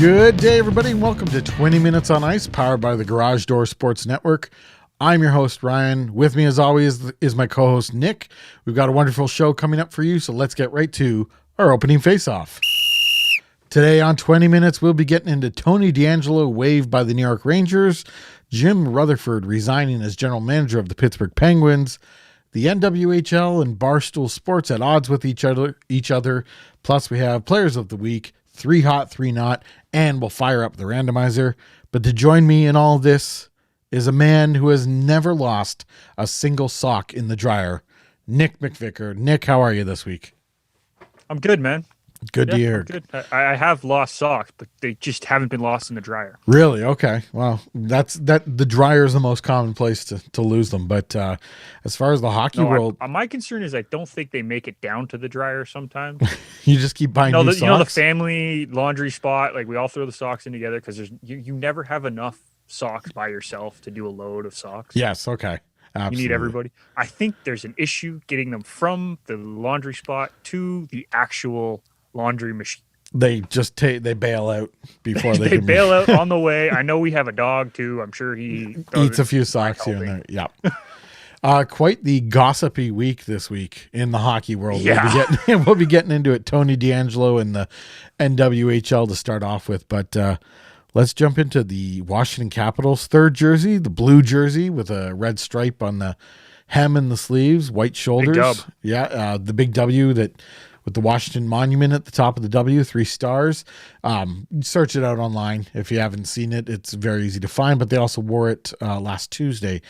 Good day, everybody, and welcome to 20 Minutes on Ice, powered by the Garage Door Sports Network. I'm your host, Ryan. With me, as always, is my co-host, Nick. We've got a wonderful show coming up for you, so let's get right to our opening face-off. Today on 20 Minutes, we'll be getting into Tony DeAngelo waived by the New York Rangers, Jim Rutherford resigning as general manager of the Pittsburgh Penguins, the NWHL and Barstool Sports at odds with each other. Plus, we have Players of the Week, 3 hot, 3 not, and we'll fire up the randomizer. But to join me in all this is a man who has never lost a single sock in the dryer, Nick McVicker. Nick, how are you this week? I'm good, man. Good to hear. Good. I have lost socks, but they just haven't been lost in the dryer. Really? Okay. Well, the dryer is the most common place to lose them. But as far as the hockey world, my concern is I don't think they make it down to the dryer sometimes. You just keep buying new socks? You know the family laundry spot, like we all throw the socks in together because you never have enough socks by yourself to do a load of socks. Yes. Okay. Absolutely. You need everybody. I think there's an issue getting them from the laundry spot to the actual laundry machine. They just they bail out before they can bail out on the way. I know we have a dog too. I'm sure he eats a few socks here and there. Yeah. Quite the gossipy week this week in the hockey world. Yeah. We'll be getting into it. Tony DeAngelo and the NWHL to start off with, but let's jump into the Washington Capitals third jersey, the blue jersey with a red stripe on the hem and the sleeves, white shoulders. Big dub. Yeah, the big W that with the Washington monument at the top of the W, 3 stars. Search it out online if you haven't seen it. It's very easy to find, but they also wore it last Tuesday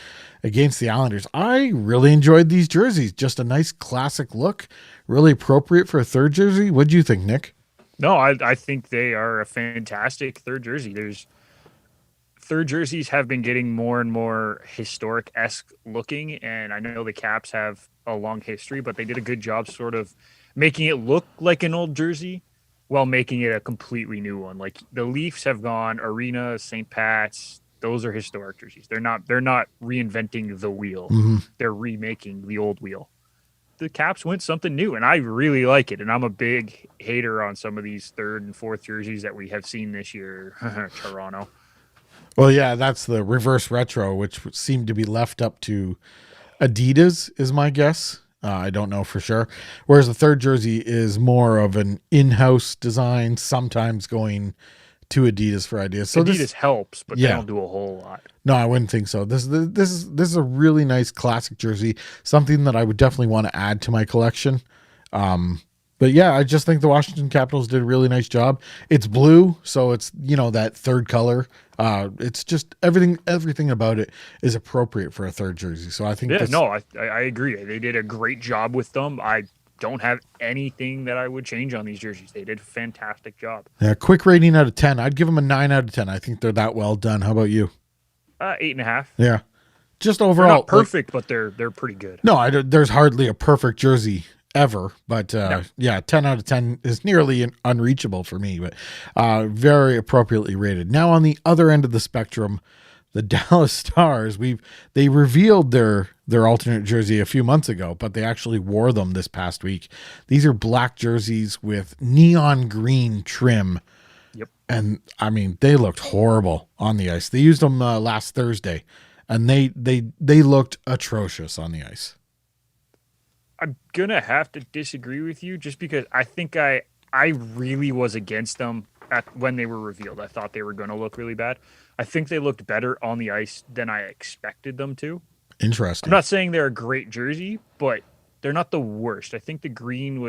against the Islanders. I really enjoyed these jerseys. Just a nice classic look, really appropriate for a third jersey. What do you think, Nick? No, I think they are a fantastic third jersey. Third jerseys have been getting more and more historic-esque looking, and I know the Caps have a long history, but they did a good job sort of making it look like an old jersey while making it a completely new one. Like the Leafs have gone Arena, St. Pat's. Those are historic jerseys. They're not reinventing the wheel. Mm-hmm. They're remaking the old wheel. The Caps went something new, and I really like it. And I'm a big hater on some of these third and fourth jerseys that we have seen this year. Toronto. Well, yeah, that's the reverse retro, which seemed to be left up to Adidas, is my guess. I don't know for sure. Whereas the third jersey is more of an in-house design, sometimes going to Adidas for ideas. So Adidas helps, but they don't do a whole lot. No, I wouldn't think so. This is a really nice classic jersey, something that I would definitely want to add to my collection. But yeah, I just think the Washington Capitals did a really nice job. It's blue, so it's, that third color. It's just everything about it is appropriate for a third jersey. So I think I agree. They did a great job with them. I don't have anything that I would change on these jerseys. They did a fantastic job. Yeah, quick rating out of 10. I'd give them a 9 out of 10. I think they're that well done. How about you? 8.5. Yeah. Just overall. They're not perfect, but they're pretty good. No, there's hardly a perfect jersey ever, but 10 out of 10 is nearly unreachable for me, but very appropriately rated. Now on the other end of the spectrum, the Dallas Stars, they revealed their alternate jersey a few months ago, but they actually wore them this past week. These are black jerseys with neon green trim. Yep. And I mean, they looked horrible on the ice. They used them last Thursday, and they looked atrocious on the ice. I'm going to have to disagree with you just because I think I really was against them when they were revealed. I thought they were going to look really bad. I think they looked better on the ice than I expected them to. Interesting. I'm not saying they're a great jersey, but they're not the worst. I think the green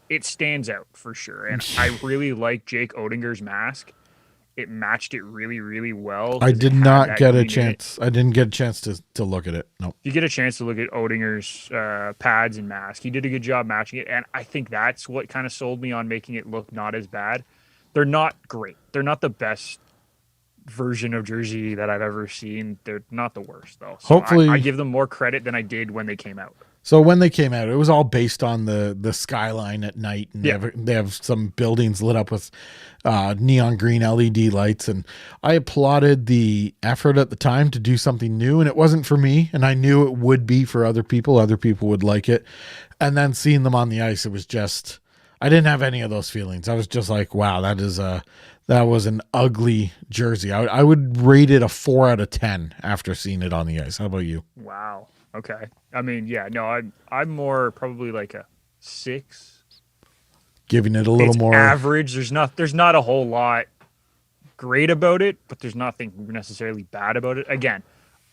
it stands out for sure. And I really like Jake Oettinger's mask. It matched it really, really well. I did not get a chance. I didn't get a chance to look at it. No. If you get a chance to look at Oettinger's pads and mask, he did a good job matching it. And I think that's what kind of sold me on making it look not as bad. They're not great. They're not the best version of jersey that I've ever seen. They're not the worst, though. So hopefully, I give them more credit than I did when they came out. So when they came out, it was all based on the skyline at night, and they have some buildings lit up with neon green LED lights, and I applauded the effort at the time to do something new, and it wasn't for me, and I knew it would be for other people. Other people would like it, and then seeing them on the ice, it was just I didn't have any of those feelings. I was just like, wow, that was an ugly jersey. I would rate it a 4 out of 10 after seeing it on the ice. How about you? Wow. Okay. I mean, yeah, no, I'm more probably like a 6. Giving it a little It's more average. There's not a whole lot great about it, but there's nothing necessarily bad about it. Again,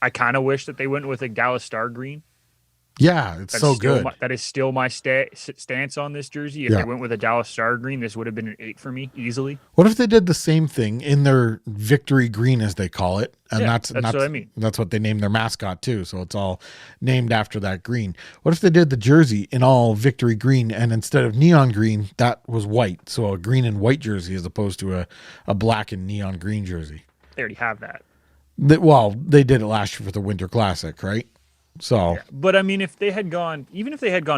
I kind of wish that they went with a Dallas Star green. Yeah, it's so good. That is still my stance on this jersey. If they went with a Dallas Star green, this would have been an 8 for me easily. What if they did the same thing in their victory green, as they call it? And that's what I mean. That's what they named their mascot too. So it's all named after that green. What if they did the jersey in all victory green, and instead of neon green, that was white? So a green and white jersey as opposed to a black and neon green jersey. They already have that. They did it last year for the Winter Classic, right? So, yeah. But I mean, if they had gone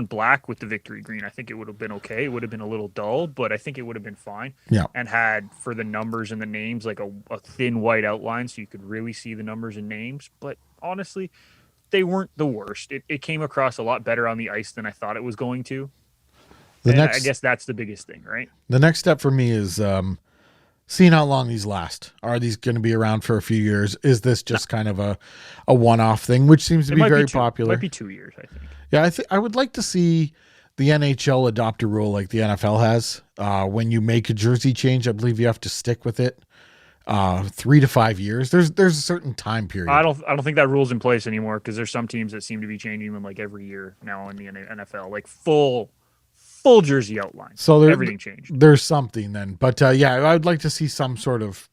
black with the victory green, I think it would have been okay. It would have been a little dull, but I think it would have been fine. Yeah. And had for the numbers and the names like a thin white outline so you could really see the numbers and names. But honestly, they weren't the worst. It came across a lot better on the ice than I thought it was going to. I guess that's the biggest thing, right? The next step for me is seeing how long these last. Are these going to be around for a few years? Is this just kind of a one-off thing, which seems to be very popular? It might be 2 years, I think. Yeah, I would like to see the NHL adopt a rule like the NFL has. When you make a jersey change, I believe you have to stick with it 3 to 5 years. There's a certain time period. I don't think that rule's in place anymore because there's some teams that seem to be changing them like every year now in the NFL, like full jersey outline. So everything changed. There's something then. But I would like to see some sort of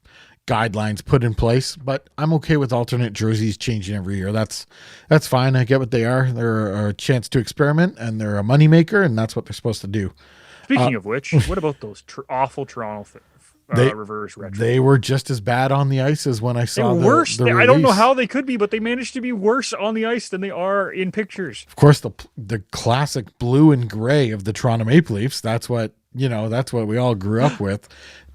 guidelines put in place, but I'm okay with alternate jerseys changing every year. That's fine. I get what they are. They're a chance to experiment, and they're a moneymaker, and that's what they're supposed to do. Speaking of which, what about those awful Toronto reverse retro? They were just as bad on the ice as when I saw the worse. I don't know how they could be, but they managed to be worse on the ice than they are in pictures. Of course, the classic blue and gray of the Toronto Maple Leafs. That's what we all grew up with.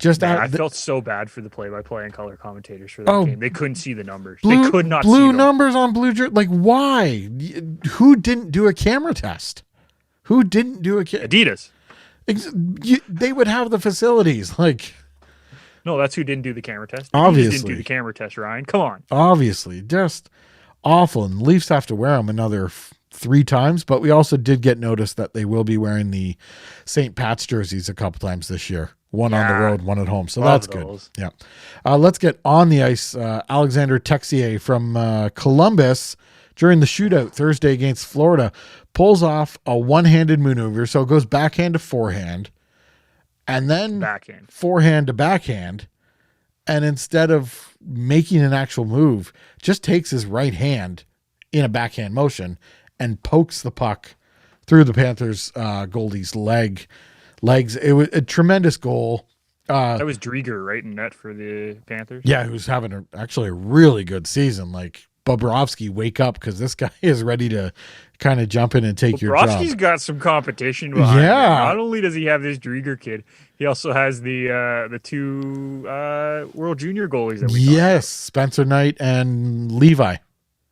I felt so bad for the play-by-play and color commentators for that game. They couldn't see the numbers. They could not see blue numbers on blue jersey. Like, why? Who didn't do a camera test? Who didn't do Adidas. They would have the facilities. Like, no, that's who didn't do the camera test. Obviously. You didn't do the camera test, Ryan. Come on. Obviously. Just awful. And Leafs have to wear them another 3 times, but we also did get notice that they will be wearing the St. Pat's jerseys a couple times this year. One on the road, one at home. So that's good. Yeah. Let's get on the ice. Alexander Texier from Columbus during the shootout Thursday against Florida pulls off a one-handed maneuver. So it goes backhand to forehand and then forehand to backhand. And instead of making an actual move, just takes his right hand in a backhand motion and pokes the puck through the Panthers goalie's legs. It was a tremendous goal. That was Drieger, right, in net for the Panthers? Yeah, who's having actually a really good season. Like, Bobrovsky, wake up, because this guy is ready to kind of jump in and take your job. Bobrovsky's got some competition behind him. Not only does he have this Drieger kid, he also has the 2 World Junior goalies that we talked about. Spencer Knight and Levi.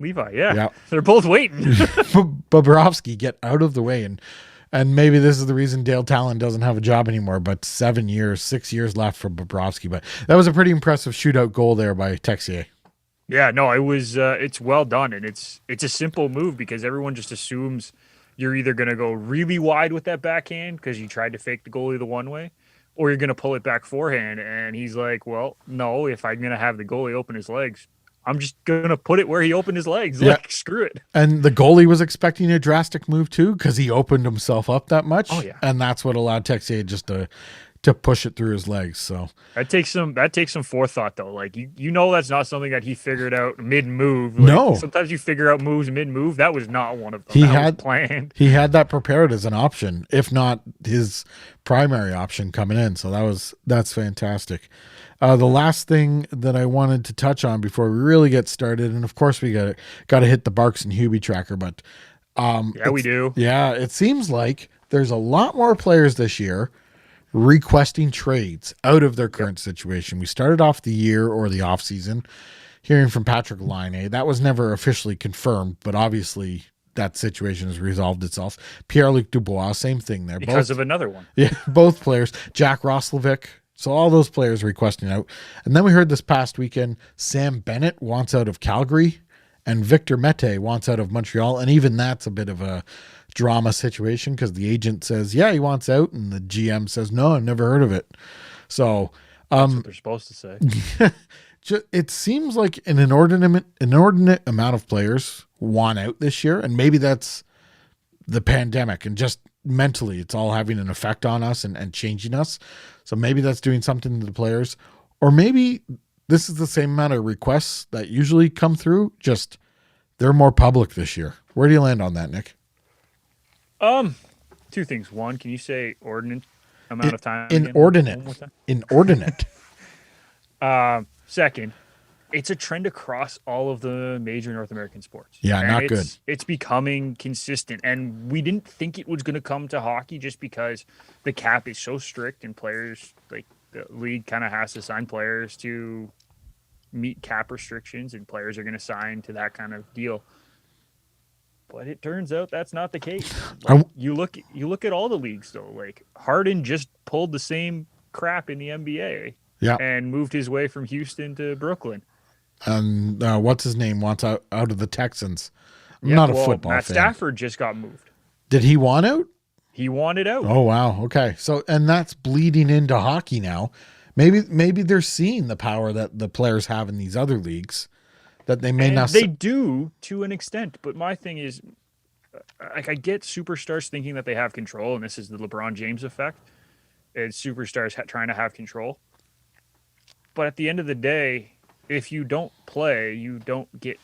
Yeah. They're both waiting. Bobrovsky, get out of the way. And maybe this is the reason Dale Talon doesn't have a job anymore, but 6 years left for Bobrovsky. But that was a pretty impressive shootout goal there by Texier. Yeah, no, it was. It's well done, and it's a simple move because everyone just assumes you're either going to go really wide with that backhand because you tried to fake the goalie the one way, or you're going to pull it back forehand. And he's like, well, no, if I'm going to have the goalie open his legs, I'm just going to put it where he opened his legs. Yeah. Like, screw it. And the goalie was expecting a drastic move too because he opened himself up that much. Oh, yeah. And that's what allowed Texier just to push it through his legs. So that takes some forethought though. Like you know that's not something that he figured out mid move. Like, no. Sometimes you figure out moves mid move. That was not one of them. He had planned. He had that prepared as an option, if not his primary option coming in. So that's fantastic. The last thing that I wanted to touch on before we really get started, and of course we got to hit the Barks and Hubie tracker, but we do. Yeah, it seems like there's a lot more players this year requesting trades out of their current situation. We started off the year or the off season hearing from Patrick Laine. That was never officially confirmed, but obviously that situation has resolved itself. Pierre-Luc Dubois, same thing there. Because of another one. Yeah, both players. Jack Roslovic. So all those players requesting out. And then we heard this past weekend, Sam Bennett wants out of Calgary and Victor Mete wants out of Montreal. And even that's a bit of a drama situation because the agent says, yeah, he wants out. And the GM says, no, I've never heard of it. So that's what they're supposed to say. It seems like an inordinate amount of players want out this year. And maybe that's the pandemic and just mentally it's all having an effect on us and changing us. So maybe that's doing something to the players. Or maybe this is the same amount of requests that usually come through, just they're more public this year. Where do you land on that, Nick? Two things. One, can you say ordinate amount of time? Inordinate. Inordinate. Second, it's a trend across all of the major North American sports. Yeah, and not good. It's becoming consistent. And we didn't think it was going to come to hockey just because the cap is so strict and players, like the league kind of has to sign players to meet cap restrictions and players are going to sign to that kind of deal. But it turns out that's not the case. Like, you look at all the leagues though. Like Harden just pulled the same crap in the NBA. Yeah. And moved his way from Houston to Brooklyn. And what's his name wants out of the Texans. I'm not a football Matt fan. Stafford just got moved. Did he want out? He wanted out. Oh, wow. Okay. So, and that's bleeding into hockey now. Maybe they're seeing the power that the players have in these other leagues that they may not. They do to an extent. But my thing is, like, I get superstars thinking that they have control, and this is the LeBron James effect. It's superstars trying to have control. But at the end of the day, if you don't play, you don't get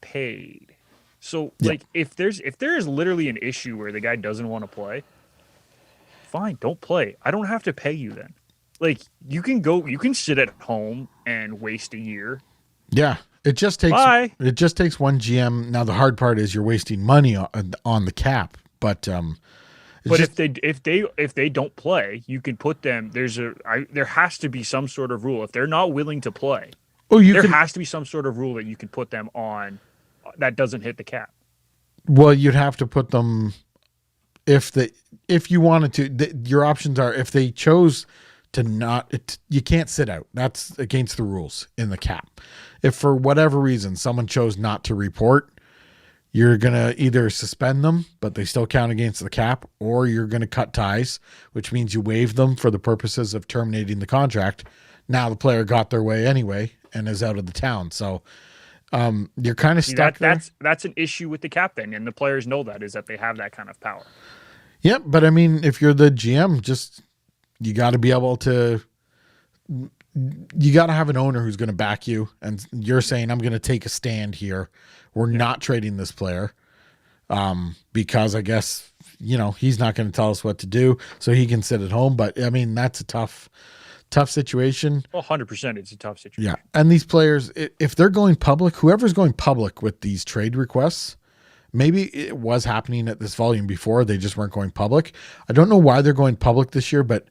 paid. So, like, if there is literally an issue where the guy doesn't want to play, fine, don't play. I don't have to pay you then. Like, you can sit at home and waste a year. Yeah, it just takes one GM. Now the hard part is you're wasting money on the cap, but if they don't play, you can put them. There has to be some sort of rule if they're not willing to play. There has to be some sort of rule that you can put them on that doesn't hit the cap. Well, you'd have to put them if you wanted to. Your options are if they chose to not. You can't sit out. That's against the rules in the cap. If for whatever reason someone chose not to report, you're going to either suspend them, but they still count against the cap, or you're going to cut ties, which means you waive them for the purposes of terminating the contract. Now the player got their way anyway and is out of the town. So you're kind of stuck there. That's an issue with the cap then, and the players know that, is that they have that kind of power. Yeah, but I mean, if you're the GM, you got to be able to you got to have an owner who's going to back you. And you're saying, I'm going to take a stand here. We're not trading this player because I guess, he's not going to tell us what to do, so he can sit at home. But I mean, that's a tough situation. Well, 100%. It's a tough situation. Yeah. And these players, if they're going public, whoever's going public with these trade requests, maybe it was happening at this volume before, they just weren't going public. I don't know why they're going public this year, but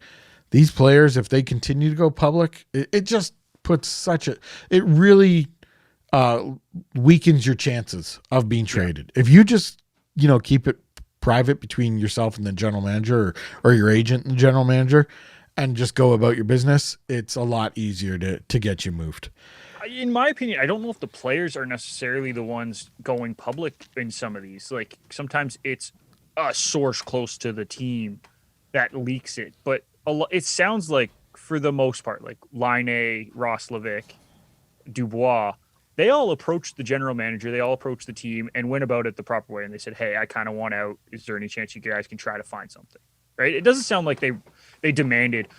these players, if they continue to go public, it just puts it really weakens your chances of being traded. If you just, keep it private between yourself and the general manager or your agent and the general manager and just go about your business, it's a lot easier to get you moved. In my opinion, I don't know if the players are necessarily the ones going public in some of these. Like, sometimes it's a source close to the team that leaks it. But it sounds like, for the most part, like Laine, Roslovic, Dubois, they all approached the general manager, they all approached the team and went about it the proper way. And they said, hey, I kind of want out. Is there any chance you guys can try to find something? Right? It doesn't sound like they demanded,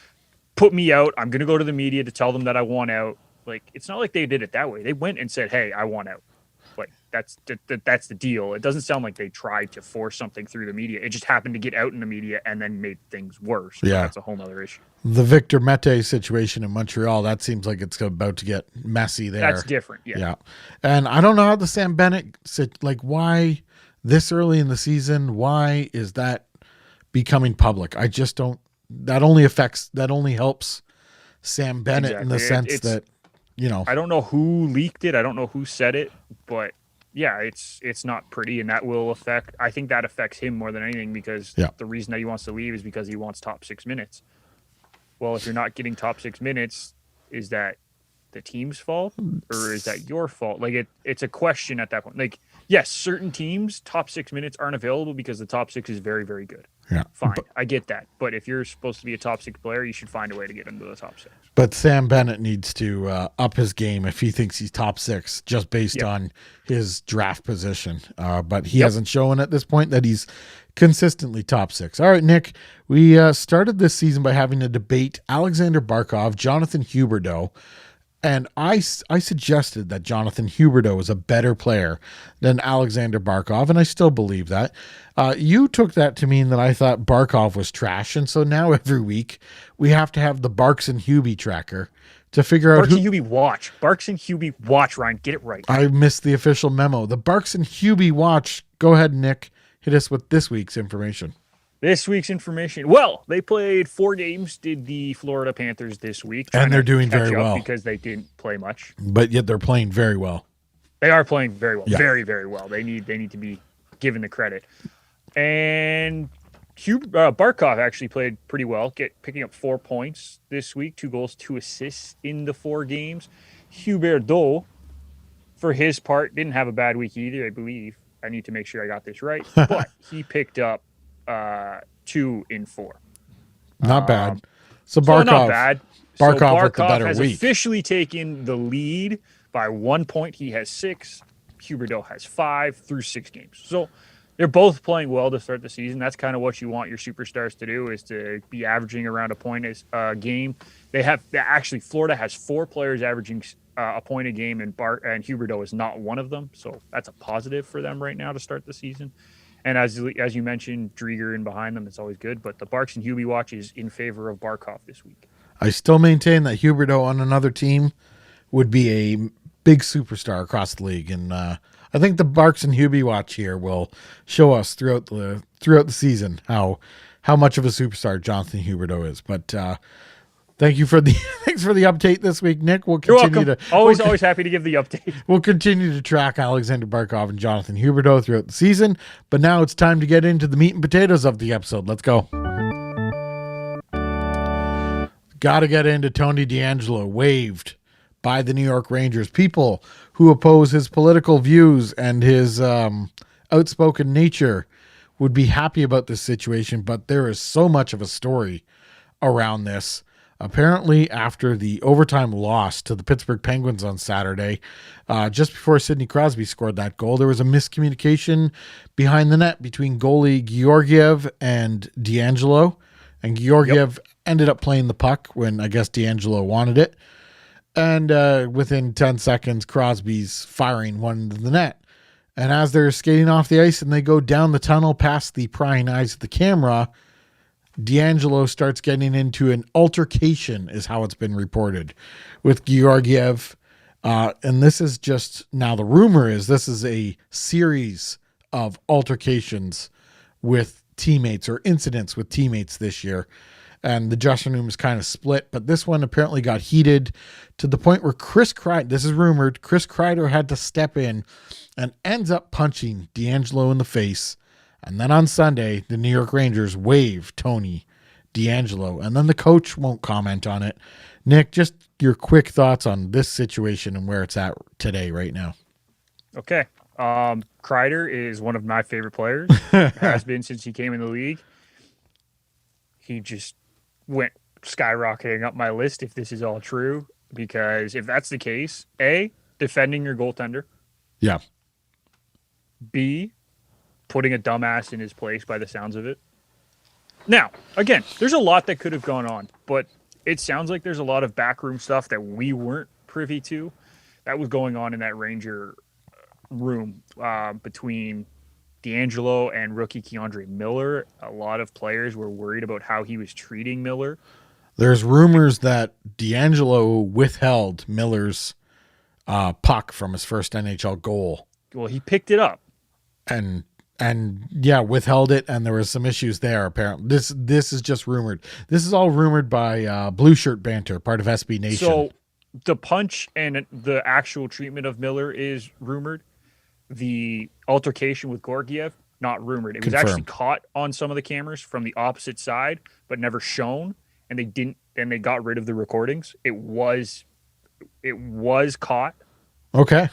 put me out. I'm going to go to the media to tell them that I want out. Like, it's not like they did it that way. They went and said, hey, I want out. Like, that's the deal. It doesn't sound like they tried to force something through the media. It just happened to get out in the media and then made things worse. Yeah. That's a whole other issue. The Victor Mete situation in Montreal, that seems like it's about to get messy there. That's different. Yeah. And I don't know how the Sam Bennett, why this early in the season, why is that becoming public? I just don't, that only helps Sam Bennett in the sense that, I don't know who leaked it. I don't know who said it, but yeah, it's not pretty, and that will affect. I think that affects him more than anything because the reason that he wants to leave is because he wants top 6 minutes. Well, if you're not getting top 6 minutes, is that the team's fault or is that your fault? Like it's a question at that point. Like, yes, certain teams top 6 minutes aren't available because the top 6 is very, very good. Yeah. Fine. I get that. But if you're supposed to be a top 6 player, you should find a way to get into the top 6. But Sam Bennett needs to up his game if he thinks he's top 6 just based on his draft position. But he hasn't shown at this point that he's consistently top 6. All right, Nick, we started this season by having a debate Alexander Barkov, Jonathan Huberdeau. And I suggested that Jonathan Huberdeau is a better player than Alexander Barkov, and I still believe that. You took that to mean that I thought Barkov was trash, and so now every week we have to have the Barks and Hubie tracker to figure out Barks and Hubie watch. Barks and Hubie watch, Ryan. Get it right. I missed the official memo. The Barks and Hubie watch. Go ahead, Nick. Hit us with this week's information. This week's information. Well, they played 4 games, did the Florida Panthers this week. And they're doing very well. Because they didn't play much. But yet they're playing very well. They are playing very well. Yeah. Very, very well. They need to be given the credit. And Barkov actually played pretty well, picking up 4 points this week, 2 goals, 2 assists in the 4 games. Huberdeau, for his part, didn't have a bad week either, I believe. I need to make sure I got this right. But he picked up 2 in 4. Not bad. So Barkov, not bad. Barkov with the better has week. Officially taken the lead by 1 point. He has 6. Huberdeau has 5 through 6 games. So they're both playing well to start the season. That's kind of what you want your superstars to do, is to be averaging around a point a game. Florida has 4 players averaging a point a game, and Huberdeau is not one of them. So that's a positive for them right now to start the season. And as you mentioned, Drieger in behind them, it's always good. But the Barks and Hubie watch is in favor of Barkov this week. I still maintain that Huberdeau on another team would be a big superstar across the league. And I think the Barks and Hubie watch here will show us throughout the season how much of a superstar Jonathan Huberdeau is. But thanks for the update this week, Nick. We'll continue to always happy to give the update. We'll continue to track Alexander Barkov and Jonathan Huberdeau throughout the season. But now it's time to get into the meat and potatoes of the episode. Let's go. Got to get into Tony DeAngelo, waived by the New York Rangers. People who oppose his political views and his outspoken nature would be happy about this situation, but there is so much of a story around this. Apparently, after the overtime loss to the Pittsburgh Penguins on Saturday, just before Sidney Crosby scored that goal, there was a miscommunication behind the net between goalie Georgiev and DeAngelo. And Georgiev ended up playing the puck when I guess DeAngelo wanted it. And within 10 seconds, Crosby's firing one into the net. And as they're skating off the ice and they go down the tunnel past the prying eyes of the camera, DeAngelo starts getting into an altercation, is how it's been reported, with Georgiev. And this is just, now the rumor is this is a series of altercations with teammates or incidents with teammates this year. And the dressing room is kind of split, but this one apparently got heated to the point where Chris Kreider, this is rumored, Chris Kreider had to step in and ends up punching DeAngelo in the face. And then on Sunday, the New York Rangers waived Tony DeAngelo, and then the coach won't comment on it. Nick, just your quick thoughts on this situation and where it's at today, right now. Okay. Kreider is one of my favorite players. Has been since he came in the league. He just went skyrocketing up my list if this is all true, because if that's the case, A, defending your goaltender. Yeah. B, putting a dumbass in his place by the sounds of it. Now, again, there's a lot that could have gone on, but it sounds like there's a lot of backroom stuff that we weren't privy to that was going on in that Ranger room between DeAngelo and rookie Keandre Miller. A lot of players were worried about how he was treating Miller. There's rumors that DeAngelo withheld Miller's puck from his first NHL goal. Well, he picked it up. And yeah, withheld it, and there was some issues there, apparently. This is just rumored. This is all rumored by Blue Shirt Banter, part of SB Nation. So the punch and the actual treatment of Miller is rumored. the altercation with Gorgiev, not rumored. It was Confirmed. actually caught on some of the cameras from the opposite side, but never shown. And they got rid of the recordings. It was caught Okay.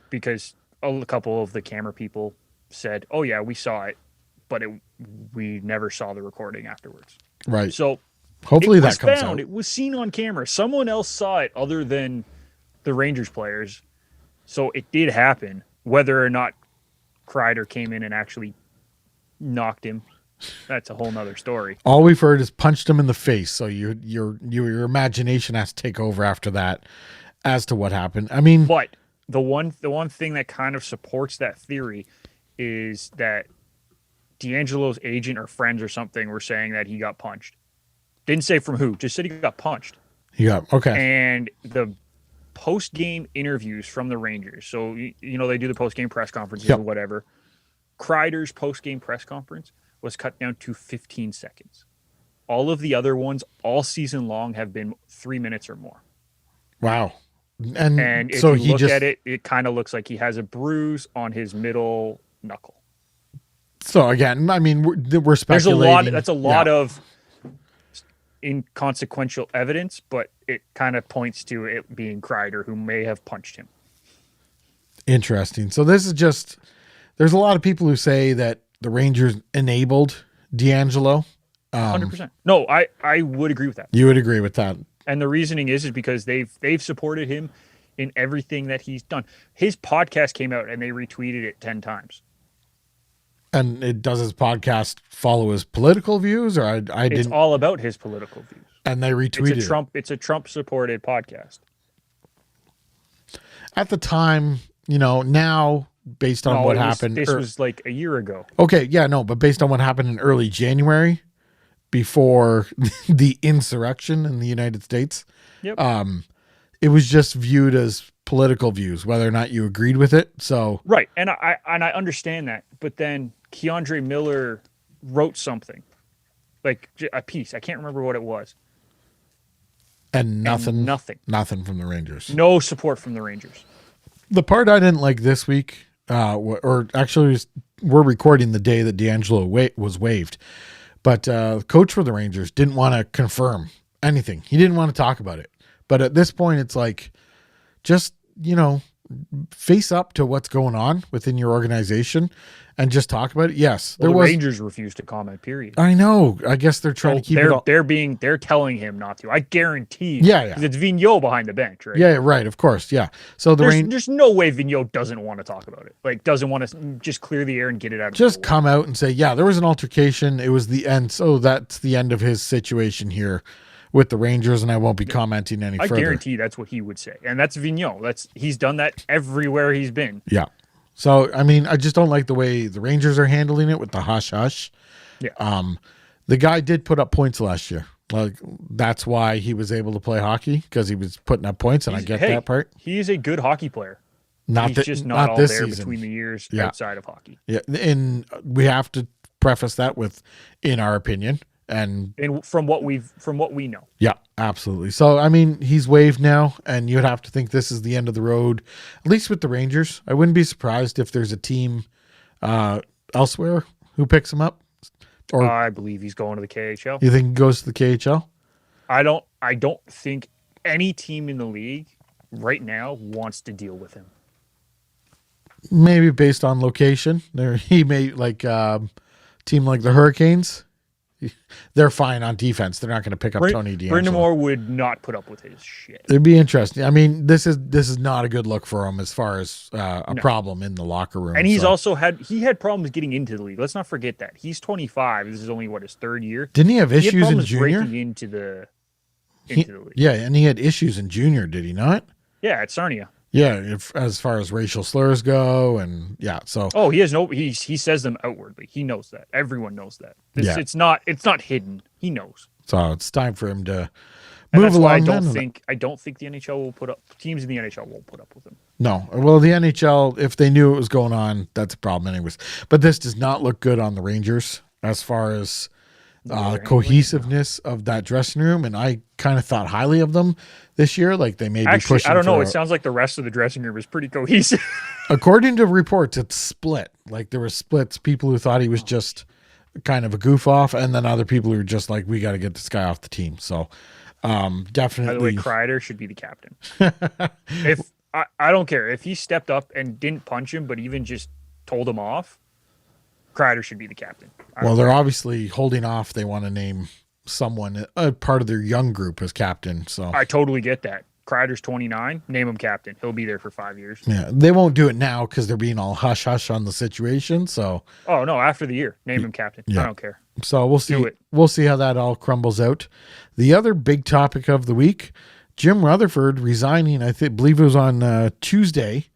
because a couple of the camera people said, "Oh yeah, we saw it, but we never saw the recording afterwards." Right. So hopefully it that was comes found. out. It was seen on camera. Someone else saw it other than the Rangers players. So it did happen. Whether or not Kreider came in and actually knocked him, that's a whole nother story. All we've heard is punched him in the face. So your imagination has to take over after that as to what happened. I mean, But the one thing that kind of supports that theory is that DeAngelo's agent or friends or something were saying that he got punched. Didn't say from who, just said he got punched. okay. And the post-game interviews from the Rangers, so they do the post-game press conferences or whatever. Kreider's post-game press conference was cut down to 15 seconds. All of the other ones all season long have been 3 minutes or more. Wow. And if so you look at it, it kind of looks like he has a bruise on his middle knuckle. So again, I mean, we're speculating. That's a lot of inconsequential evidence, but it kind of points to it being Kreider who may have punched him. Interesting. So this is just, there's a lot of people who say that the Rangers enabled DeAngelo. 100%. No, I would agree with that. You would agree with that. And the reasoning is because they've supported him in everything that he's done. His podcast came out and they retweeted it 10 times. And does his podcast follow his political views, or I didn't? It's all about his political views. And they retweeted It's a Trump supported podcast. At the time, now based on what happened, this was like a year ago. Okay, yeah, no, but based on what happened in early January, before the insurrection in the United States, Yep. It was just viewed as political views, whether or not you agreed with it. So right, and I understand that, but then Keandre Miller wrote something, like a piece. I can't remember what it was. And nothing from the Rangers. No support from the Rangers. The part I didn't like this week, or actually, we're recording the day that DeAngelo was waived, but coach for the Rangers didn't want to confirm anything. He didn't want to talk about it. But at this point, it's like, just, face up to what's going on within your organization and just talk about it. Yes, the Rangers refused to comment, period. I know. I guess they're trying to keep it all. They're telling him not to. I guarantee. Yeah. Because it's Vigneault behind the bench, right? Yeah, right. Of course. Yeah. So there's no way Vigneault doesn't want to talk about it. Like, doesn't want to just clear the air and get it out. Just come out and say, yeah, there was an altercation. It was the end. So that's the end of his situation here with the Rangers, and I won't be commenting any further. I guarantee that's what he would say. And that's Vigneault. He's done that everywhere he's been. Yeah. So, I mean, I just don't like the way the Rangers are handling it with the hush-hush. Yeah. The guy did put up points last year. Like, that's why he was able to play hockey, because he was putting up points, and I get that part. He is a good hockey player. He's just not all this there season. between the years outside of hockey. Yeah, and we have to preface that with, in our opinion. And from what we know. Yeah, absolutely. So, I mean, he's waived now, and you'd have to think this is the end of the road, at least with the Rangers. I wouldn't be surprised if there's a team elsewhere who picks him up. Or I believe he's going to the KHL. You think he goes to the KHL? I don't think any team in the league right now wants to deal with him. Maybe based on location. He may, like team like the Hurricanes. They're fine on defense. They're not going to pick up Tony DeAngelo. Brendan Moore would not put up with his shit. It'd be interesting. I mean, this is not a good look for him as far as problem in the locker room. And he's also had problems getting into the league. Let's not forget that. He's 25. This is only his third year. Didn't he have issues in junior? Breaking into the league. Yeah, and he had issues in junior, did he not? Yeah, at Sarnia. Yeah, as far as racial slurs go, and yeah, so he has he says them outwardly. He knows that. Everyone knows that. It's not hidden. He knows. So it's time for him to move along. Why I don't think the NHL will put up teams in the NHL won't put up with him. No, well, the NHL, if they knew it was going on, that's a problem anyways. But this does not look good on the Rangers as far as the way they're handling it. cohesiveness of that dressing room, and I kind of thought highly of them this year. Like they may be Actually, pushing. I don't know. for It sounds like the rest of the dressing room is pretty cohesive. according to reports, it's split. Like there were splits. People who thought he was just kind of a goof off, and then other people who were just like, we got to get this guy off the team. So definitely. By the way, Kreider should be the captain. If I don't care if he stepped up and didn't punch him, but even just told him off, Kreider should be the captain. Well, they're obviously holding off. They want to name someone, a part of their young group, as captain. So I totally get that. Kreider's 29. Name him captain. He'll be there for 5 years. yeah, they won't do it now because they're being all hush hush on the situation. So Oh no, after the year, name him captain. Yeah. I don't care. So we'll see. Do it. We'll see how that all crumbles out. The other big topic of the week: Jim Rutherford resigning. Believe it was on Tuesday,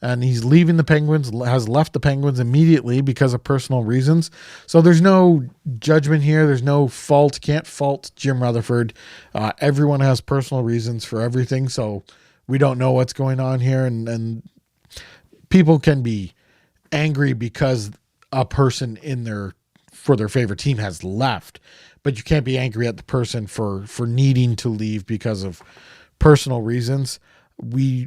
and he's leaving the Penguins. Has left the Penguins immediately because of personal reasons. So there's no judgment here. There's no fault. Can't fault Jim Rutherford. Everyone has personal reasons for everything. So we don't know what's going on here, and people can be angry because a person for their favorite team has left, but you can't be angry at the person for needing to leave because of personal reasons.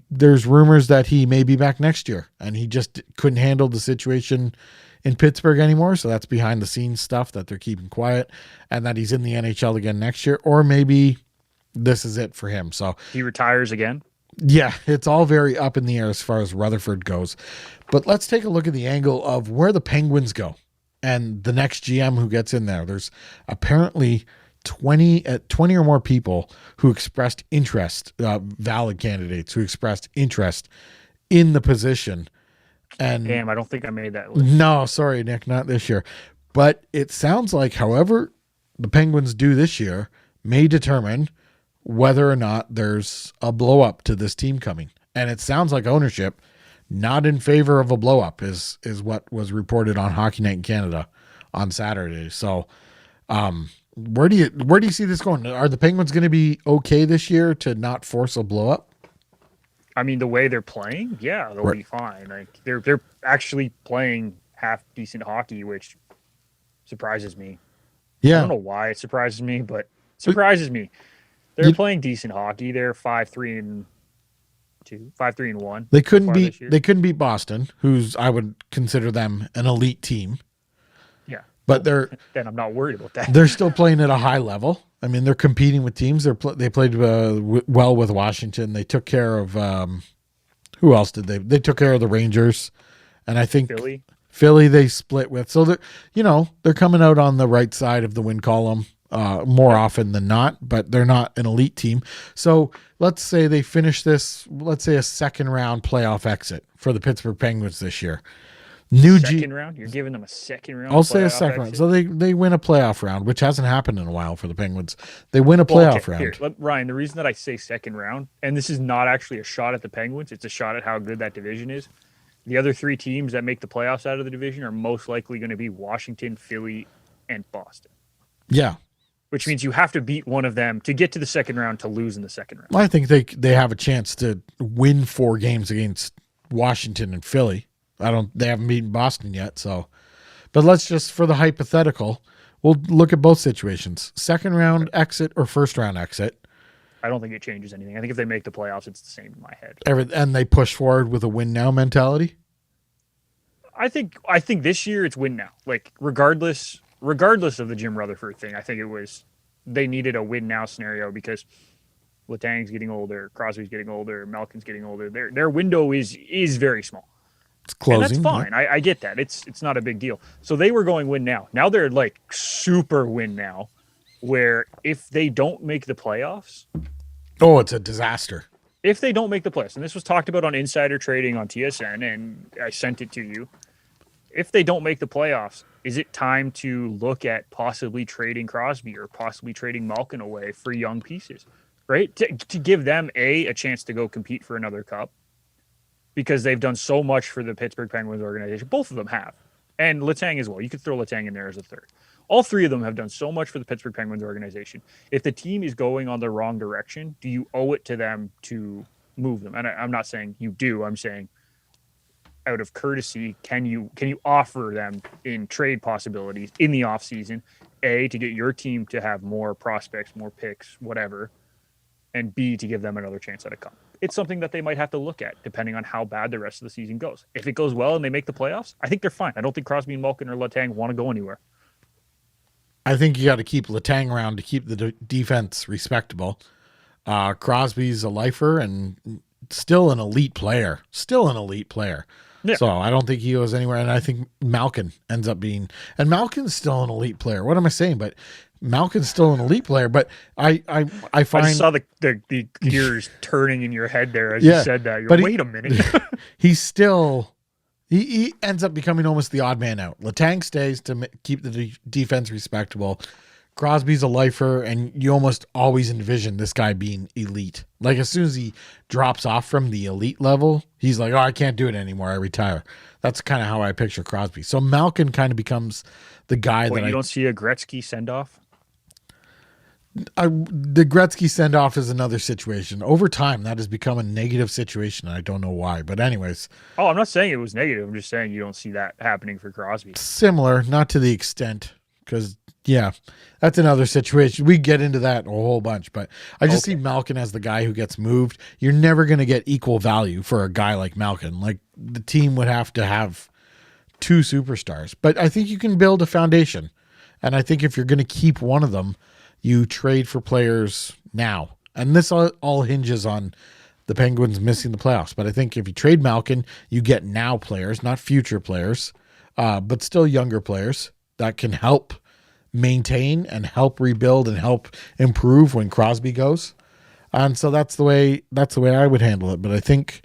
There's rumors that he may be back next year and he just couldn't handle the situation in Pittsburgh anymore. So that's behind the scenes stuff that they're keeping quiet, and that he's in the NHL again next year, or maybe this is it for him. So He retires again. yeah, it's all very up in the air as far as Rutherford goes. But let's take a look at the angle of where the Penguins go and the next GM who gets in there. There's apparently 20 or more people who expressed interest, valid candidates who expressed interest in the position. And Damn, I don't think I made that list. no, sorry, Nick, not this year. But it sounds like, however the Penguins do this year may determine whether or not there's a blow up to this team coming. And it sounds like ownership not in favor of a blow up is what was reported on Hockey Night in Canada on Saturday. So where do you see this going? Are the Penguins going to be okay this year to not force a blow up? I mean, the way they're playing, yeah, they'll Right. be fine. Like they're actually playing half decent hockey, which surprises me. I Yeah. don't know why it surprises me, but it surprises me. They're playing decent hockey. They're 5-3-2, 5-3-1. They so couldn't far beat this year. they couldn't beat Boston, who's I would consider them an elite team. Yeah, But then I'm not worried about that. they're still playing at a high level. I mean, they're competing with teams. They played well with Washington. They took care of who else did they? They took care of the Rangers, and I think Philly they split with. So they're coming out on the right side of the win column more often than not. But they're not an elite team. So let's say they finish this. Let's say a second round playoff exit for the Pittsburgh Penguins this year. Second round? You're giving them a second round? I'll say a playoff second round. exit? So they win a playoff round, which hasn't happened in a while for the Penguins. They win a playoff round. Here, Ryan, the reason that I say second round, and this is not actually a shot at the Penguins, it's a shot at how good that division is. The other three teams that make the playoffs out of the division are most likely going to be Washington, Philly, and Boston. Yeah. Which means you have to beat one of them to get to the second round to lose in the second round. Well, I think they have a chance to win 4 games against Washington and Philly. They haven't beaten Boston yet, so. But let's just, for the hypothetical, we'll look at both situations. Second round exit or first round exit. I don't think it changes anything. I think if they make the playoffs, it's the same in my head. And they push forward with a win now mentality. I think this year it's win now. Like regardless of the Jim Rutherford thing, I think they needed a win now scenario because Letang's getting older, Crosby's getting older, Malkin's getting older. Their window is very small. It's closing. And that's fine. Yeah. I get that. It's not a big deal. So they were going win now. Now they're like super win now, where if they don't make the playoffs, it's a disaster. If they don't make the playoffs, and this was talked about on Insider Trading on TSN, and I sent it to you. If they don't make the playoffs, is it time to look at possibly trading Crosby or possibly trading Malkin away for young pieces, right? To give them a chance to go compete for another cup. Because they've done so much for the Pittsburgh Penguins organization. Both of them have. And Letang as well. You could throw Letang in there as a third. All three of them have done so much for the Pittsburgh Penguins organization. If the team is going on the wrong direction, do you owe it to them to move them? And I'm not saying you do. I'm saying out of courtesy, can you offer them in trade possibilities in the offseason A, to get your team to have more prospects, more picks, whatever, and B, to give them another chance at a cup. It's something that they might have to look at depending on how bad the rest of the season goes. If it goes well and they make the playoffs, I think they're fine. I don't think Crosby and Malkin or Letang want to go anywhere. I think you got to keep Letang around to keep the defense respectable. Crosby's a lifer and still an elite player. Yeah. So I don't think he goes anywhere. And I think Malkin ends up being, and Malkin's still an elite player. What am I saying? But Malkin's still an elite player. But I find, I just saw the gears turning in your head there as you said that. Wait a minute. He's still, he ends up becoming almost the odd man out. Letang stays to keep the defense respectable. Crosby's a lifer, and you almost always envision this guy being elite. Like as soon as he drops off from the elite level, he's like, oh, I can't do it anymore. I retire. That's kind of how I picture Crosby. So Malkin kind of becomes the guy that you don't see a Gretzky send-off? The Gretzky send-off is another situation. Over time, that has become a negative situation, and I don't know why. But anyways. Oh, I'm not saying it was negative. I'm just saying you don't see that happening for Crosby. Similar, not to the extent, because yeah, that's another situation. We get into that a whole bunch, but I just see Malkin as the guy who gets moved. You're never going to get equal value for a guy like Malkin. Like the team would have to have two superstars, but I think you can build a foundation. And I think if you're going to keep one of them, you trade for players now. And this all hinges on the Penguins missing the playoffs. But I think if you trade Malkin, you get now players, not future players, but still younger players that can help maintain and help rebuild and help improve when Crosby goes. And so that's the way I would handle it. But I think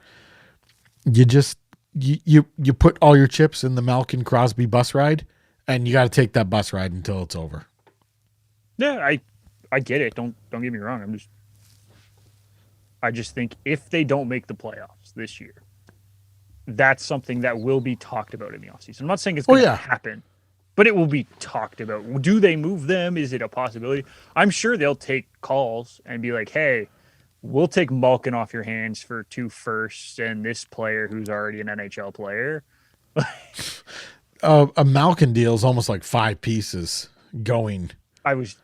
you just you put all your chips in the Malkin Crosby bus ride, and you got to take that bus ride until it's over. Yeah, I get it. Don't get me wrong. I just think if they don't make the playoffs this year, that's something that will be talked about in the offseason. I'm not saying it's going to happen, but it will be talked about. Do they move them? Is it a possibility? I'm sure they'll take calls and be like, hey, we'll take Malkin off your hands for 2 firsts and this player who's already an NHL player. A Malkin deal is almost like 5 pieces going. I was.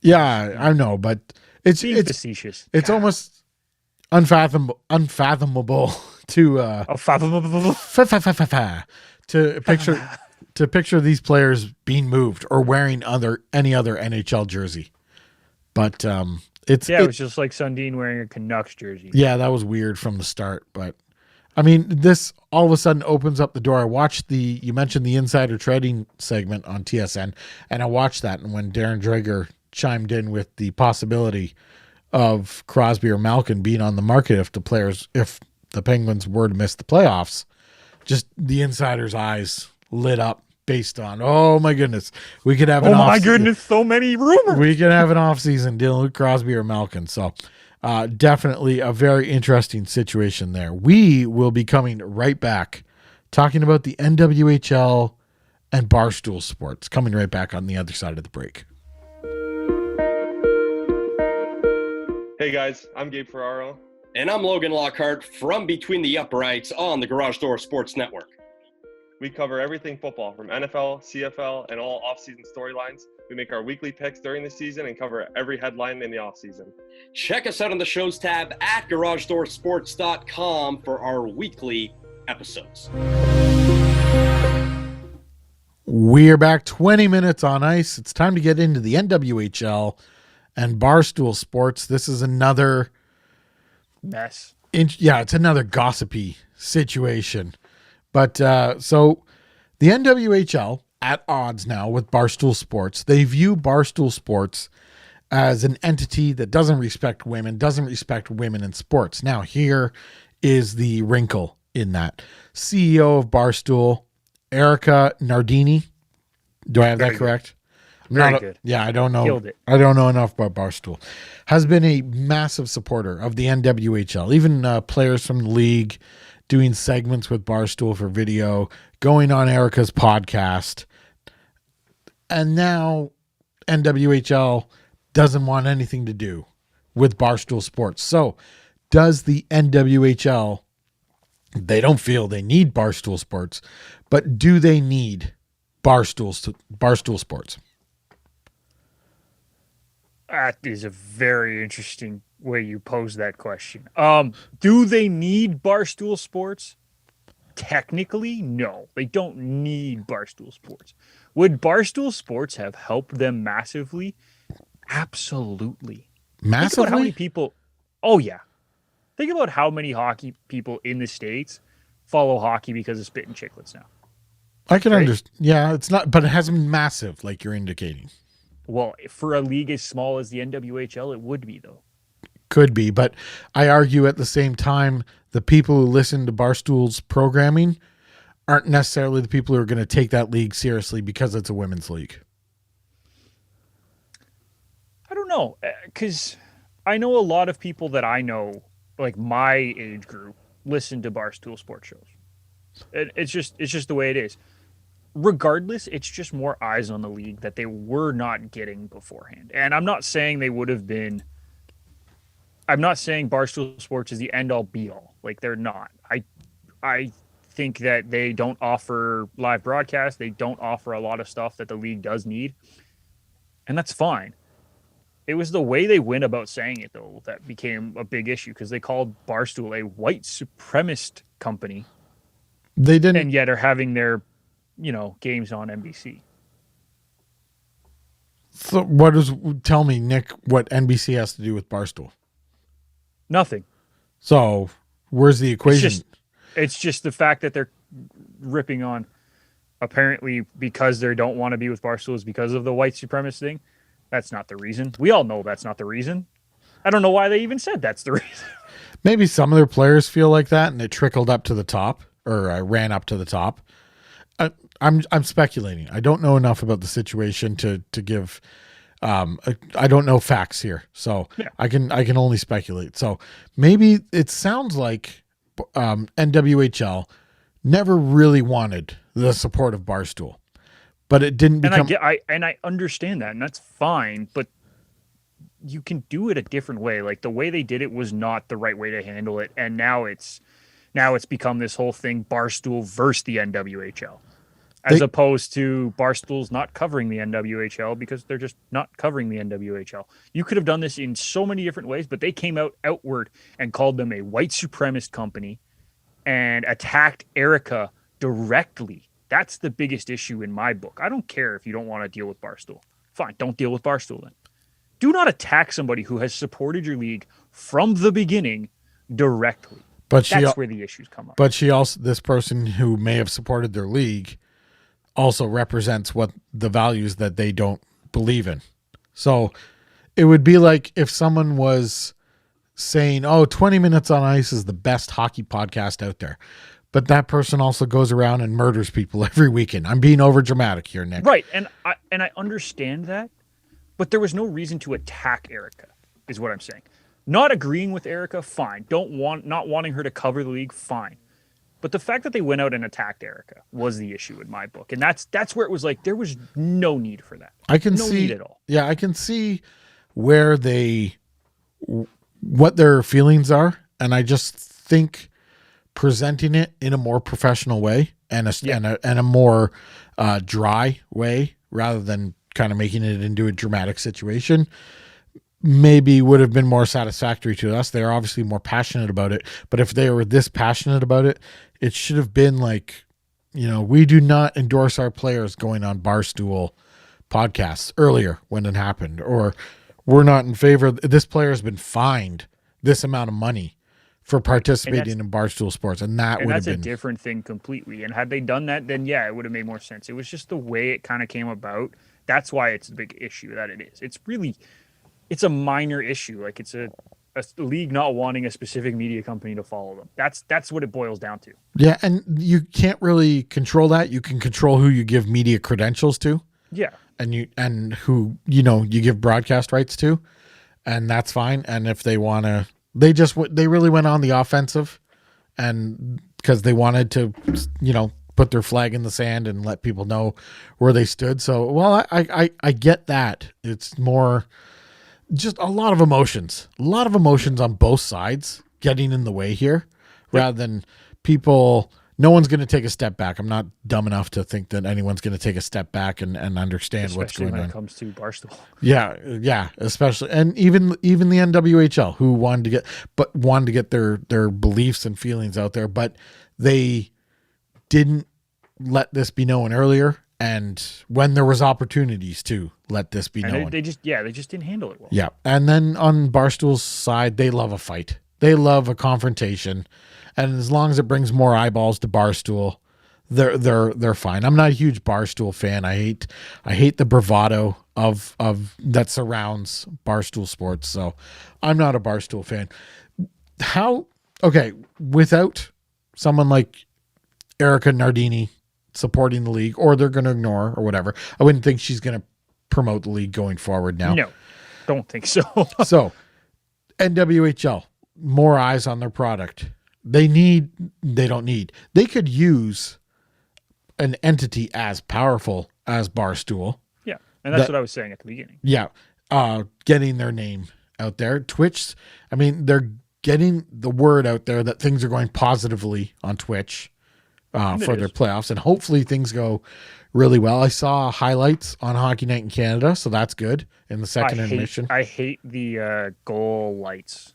Yeah, I know, but it's facetious. It's almost unfathomable to to picture these players being moved or wearing any other NHL jersey. But it was just like Sundin wearing a Canucks jersey. Yeah, that was weird from the start, but I mean, this all of a sudden opens up the door. I watched you mentioned the insider trading segment on TSN, and I watched that. And when Darren Dreger chimed in with the possibility of Crosby or Malkin being on the market if the Penguins were to miss the playoffs, just the insider's eyes lit up based on, oh my goodness, we could have so many rumors. We could have an offseason dealing with Crosby or Malkin. So definitely a very interesting situation there. We will be coming right back talking about the NWHL and Barstool Sports, coming right back on the other side of the break. Hey guys, I'm Gabe Ferraro. And I'm Logan Lockhart from Between the Uprights on the Garage Door Sports Network. We cover everything football, from NFL, CFL, and all off-season storylines. We make our weekly picks during the season and cover every headline in the off-season. Check us out on the shows tab at garagedoorsports.com for our weekly episodes. We are back 20 minutes on ice. It's time to get into the NWHL and Barstool Sports. This is another mess. It's another gossipy situation. But so the NWHL at odds now with Barstool Sports. They view Barstool Sports as an entity that doesn't respect women in sports. Now, here is the wrinkle in that. CEO of Barstool, Erica Nardini. Do I have that correct? Very good. Yeah, I don't know. Killed it. I don't know enough about Barstool. Has been a massive supporter of the NWHL. Even players from the league doing segments with Barstool for video, going on Erica's podcast. And now NWHL doesn't want anything to do with Barstool Sports. So does the NWHL, they don't feel they need Barstool Sports, but do they need Barstool Sports? That is a very interesting way you pose that question. Do they need Barstool Sports? Technically, no. They don't need Barstool Sports. Would Barstool Sports have helped them massively? Absolutely. Think about how many Massively? people. Oh, yeah. Think about how many hockey people in the States follow hockey because of Spit and Chicklets now. I can Right? understand. Yeah, it's not, but it hasn't been massive like you're indicating. Well, for a league as small as the NWHL, it would be, though. Could be, but I argue at the same time, the people who listen to Barstool's programming aren't necessarily the people who are going to take that league seriously because it's a women's league. I don't know, because I know a lot of people that I know, like my age group, listen to Barstool sports shows. It's just the way it is. Regardless, it's just more eyes on the league that they were not getting beforehand. And I'm not saying they would have been. I'm not saying Barstool Sports is the end all be all. Like, they're not. I think that they don't offer live broadcasts. They don't offer a lot of stuff that the league does need. And that's fine. It was the way they went about saying it, though, that became a big issue, because they called Barstool a white supremacist company They didn't. and yet are having their, games on NBC. So tell me, Nick, what NBC has to do with Barstool? Nothing. So where's the equation? It's just the fact that they're ripping on, apparently, because they don't want to be with Barstool is because of the white supremacist thing. That's not the reason. We all know that's not the reason. I don't know why they even said that's the reason. Maybe some of their players feel like that, and it trickled up to the top, or ran up to the top. I'm speculating. I don't know enough about the situation to give. I don't know facts here, so Yeah. I can only speculate. So maybe it sounds like NWHL never really wanted the support of Barstool, but it didn't become. And I understand that, and that's fine, but you can do it a different way. Like, the way they did it was not the right way to handle it, and now it's become this whole thing, Barstool versus the NWHL. As opposed to Barstool's not covering the NWHL because they're just not covering the NWHL. You could have done this in so many different ways, but they came outward and called them a white supremacist company and attacked Erica directly. That's the biggest issue in my book. I don't care if you don't want to deal with Barstool. Fine, don't deal with Barstool then. Do not attack somebody who has supported your league from the beginning directly. But that's where the issues come up. But this person who may have supported their league also represents what the values that they don't believe in. So it would be like if someone was saying, 20 Minutes on Ice is the best hockey podcast out there, but that person also goes around and murders people every weekend. I'm being over dramatic here, Nick. Right. And I understand that, but there was no reason to attack Erica, is what I'm saying. Not agreeing with Erica, fine. Not wanting her to cover the league, fine. But the fact that they went out and attacked Erica was the issue in my book. And that's where it was like, there was no need for that. No need at all. Yeah, I can see where what their feelings are. And I just think presenting it in a more professional way and a more dry way, rather than kind of making it into a dramatic situation, maybe would have been more satisfactory to us. They're obviously more passionate about it, but if they were this passionate about it, it should have been like, we do not endorse our players going on Barstool podcasts earlier when it happened, or we're not in favor of this player has been fined this amount of money for participating in Barstool Sports. And that's a different thing completely. And had they done that, then yeah, it would have made more sense. It was just the way it kind of came about. That's why it's the big issue that it is. It's a minor issue. Like, it's a league not wanting a specific media company to follow them. That's what it boils down to. Yeah, and you can't really control that. You can control who you give media credentials to. Yeah. And who, you give broadcast rights to, and that's fine. And if they want to, they really went on the offensive, and because they wanted to, put their flag in the sand and let people know where they stood. So, well, I get that. It's more just a lot of emotions on both sides getting in the way here, rather than people no one's going to take a step back. I'm not dumb enough to think that anyone's going to take a step back and understand what's Especially going when on. it comes to Barstool. Yeah, especially, and even the NWHL, who wanted to get their beliefs and feelings out there, but they didn't let this be known earlier, and when there was opportunities to let this be known. They just didn't handle it well. Yeah, and then on Barstool's side, they love a fight. They love a confrontation, and as long as it brings more eyeballs to Barstool, they're fine. I'm not a huge Barstool fan. I hate the bravado of that surrounds Barstool Sports. So I'm not a Barstool fan. Without someone like Erica Nardini supporting the league, or they're going to ignore or whatever, I wouldn't think she's going to promote the league going forward now. No, don't think so. So NWHL, more eyes on their product. They could use an entity as powerful as Barstool. Yeah, and that's what I was saying at the beginning. Yeah, getting their name out there. Twitch, I mean, they're getting the word out there that things are going positively on Twitch for their playoffs, and hopefully things go really well. I saw highlights on Hockey Night in Canada, so that's good in the second intermission. I hate the goal lights.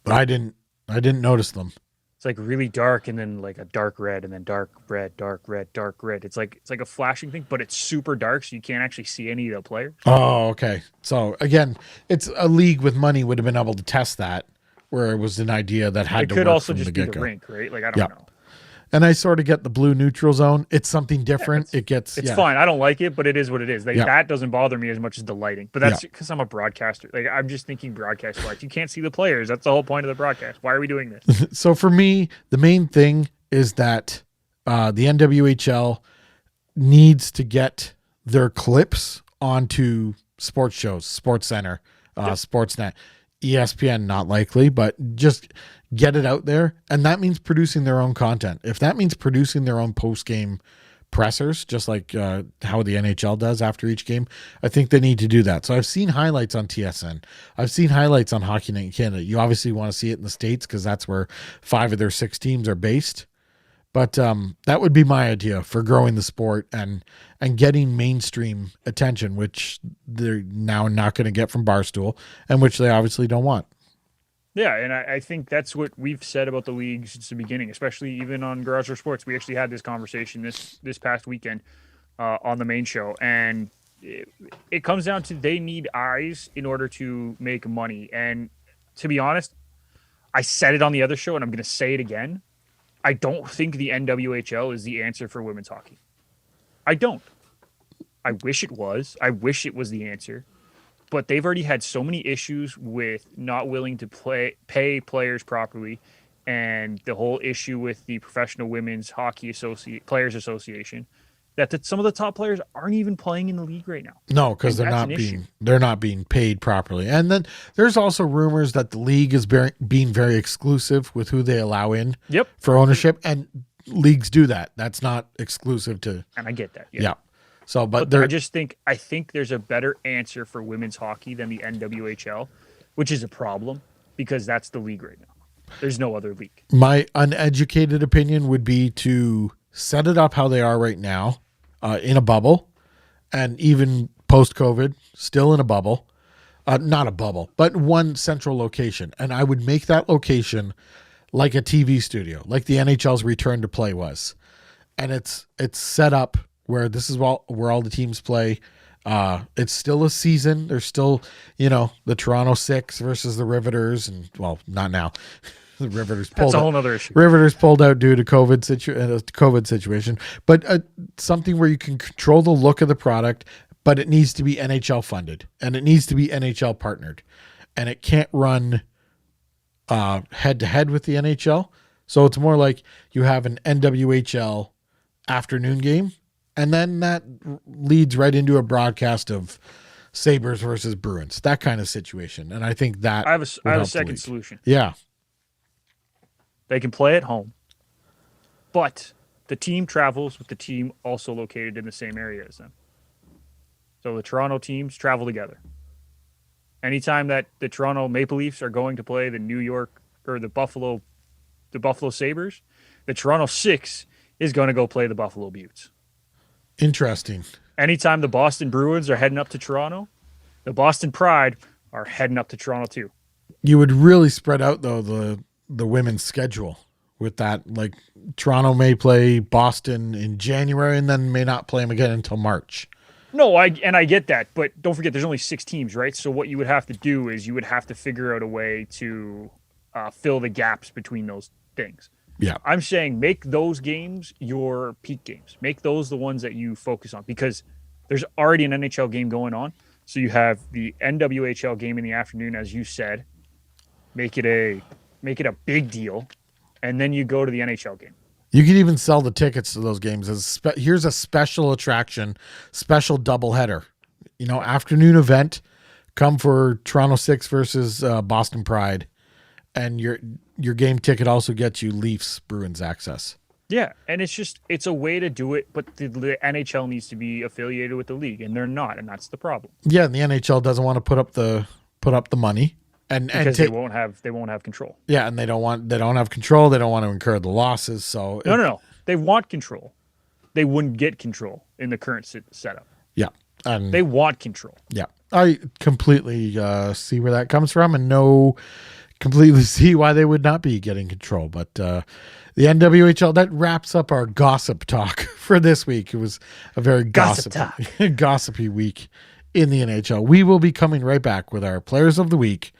I didn't notice them. It's like really dark, and then like a dark red, and then dark red, dark red, dark red. It's like a flashing thing, but it's super dark, so you can't actually see any of the players. Oh, okay. So again, it's a league with money would have been able to test that, where it was an idea that had to work. It could also from just the be get-go. the rink, right? Like I don't know. And I sort of get the blue neutral zone. It's something different. It's fine. I don't like it, but it is what it is. That doesn't bother me as much as the lighting. But that's because I'm a broadcaster. Like I'm just thinking broadcast wise. You can't see the players. That's the whole point of the broadcast. Why are we doing this? So for me, the main thing is that the NWHL needs to get their clips onto sports shows, Sports Center, Sportsnet, ESPN, not likely, but just get it out there. And that means producing their own content. If that means producing their own post-game pressers, just like how the NHL does after each game, I think they need to do that. So I've seen highlights on TSN. I've seen highlights on Hockey Night in Canada. You obviously want to see it in the States because that's where 5 of their 6 teams are based. But that would be my idea for growing the sport and getting mainstream attention, which they're now not going to get from Barstool, and which they obviously don't want. Yeah, and I think that's what we've said about the league since the beginning, especially even on Garage Door Sports. We actually had this conversation this past weekend on the main show, and it comes down to they need eyes in order to make money. And to be honest, I said it on the other show, and I'm going to say it again. I don't think the NWHL is the answer for women's hockey. I don't. I wish it was. I wish it was the answer. But they've already had so many issues with not willing to pay players properly, and the whole issue with the Professional Women's Hockey Players Association, that some of the top players aren't even playing in the league right now. No, because they're not being paid properly. And then there's also rumors that the league is being very exclusive with who they allow in for ownership, and leagues do that. That's not exclusive to. And I get that. Yeah. So, but I think there's a better answer for women's hockey than the NWHL, which is a problem because that's the league right now. There's no other league. My uneducated opinion would be to set it up how they are right now, in a bubble, and even post-COVID, still in a bubble, not a bubble, but one central location. And I would make that location like a TV studio, like the NHL's return to play was. And it's set up where this is where all the teams play. It's still a season. There's still, the Toronto 6 versus the Riveters, and not now. The Riveters pulled. That's a whole other issue. Riveters pulled out due to COVID situation, but something where you can control the look of the product, but it needs to be NHL funded and it needs to be NHL partnered, and it can't run head to head with the NHL. So it's more like you have an NWHL afternoon game, and then that leads right into a broadcast of Sabres versus Bruins, that kind of situation. And I think that I have a second solution. Yeah. They can play at home, but the team travels with the team also located in the same area as them. So the Toronto teams travel together. Anytime that the Toronto Maple Leafs are going to play the New York or the Buffalo Sabres, the Toronto 6 is going to go play the Buffalo Buttes. Interesting. Anytime the Boston Bruins are heading up to Toronto, the Boston Pride are heading up to Toronto too. You would really spread out though the women's schedule with that. Like Toronto may play Boston in January and then may not play them again until March. No, I get that, but don't forget there's only 6 teams, right? So what you would have to do is you would have to figure out a way to fill the gaps between those things. Yeah. I'm saying make those games your peak games. Make those the ones that you focus on because there's already an NHL game going on. So you have the NWHL game in the afternoon, as you said. Make it a big deal, and then you go to the NHL game. You could even sell the tickets to those games as here's a special attraction, special doubleheader. Afternoon event. Come for Toronto 6 versus Boston Pride, and your game ticket also gets you Leafs Bruins access. Yeah, and it's a way to do it, but the NHL needs to be affiliated with the league, and they're not, and that's the problem. Yeah, and the NHL doesn't want to put up the money, because they won't have control. Yeah, and they don't have control. They don't want to incur the losses. So no, they want control. They wouldn't get control in the current setup. Yeah, and they want control. Yeah, I completely see where that comes from, and completely see why they would not be getting control. But the NWHL, that wraps up our gossip talk for this week. It was a very gossipy week in the NHL. We will be coming right back with our players of the week,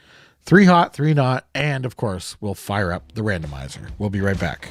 3 hot, 3 not, and of course, we'll fire up the randomizer. We'll be right back.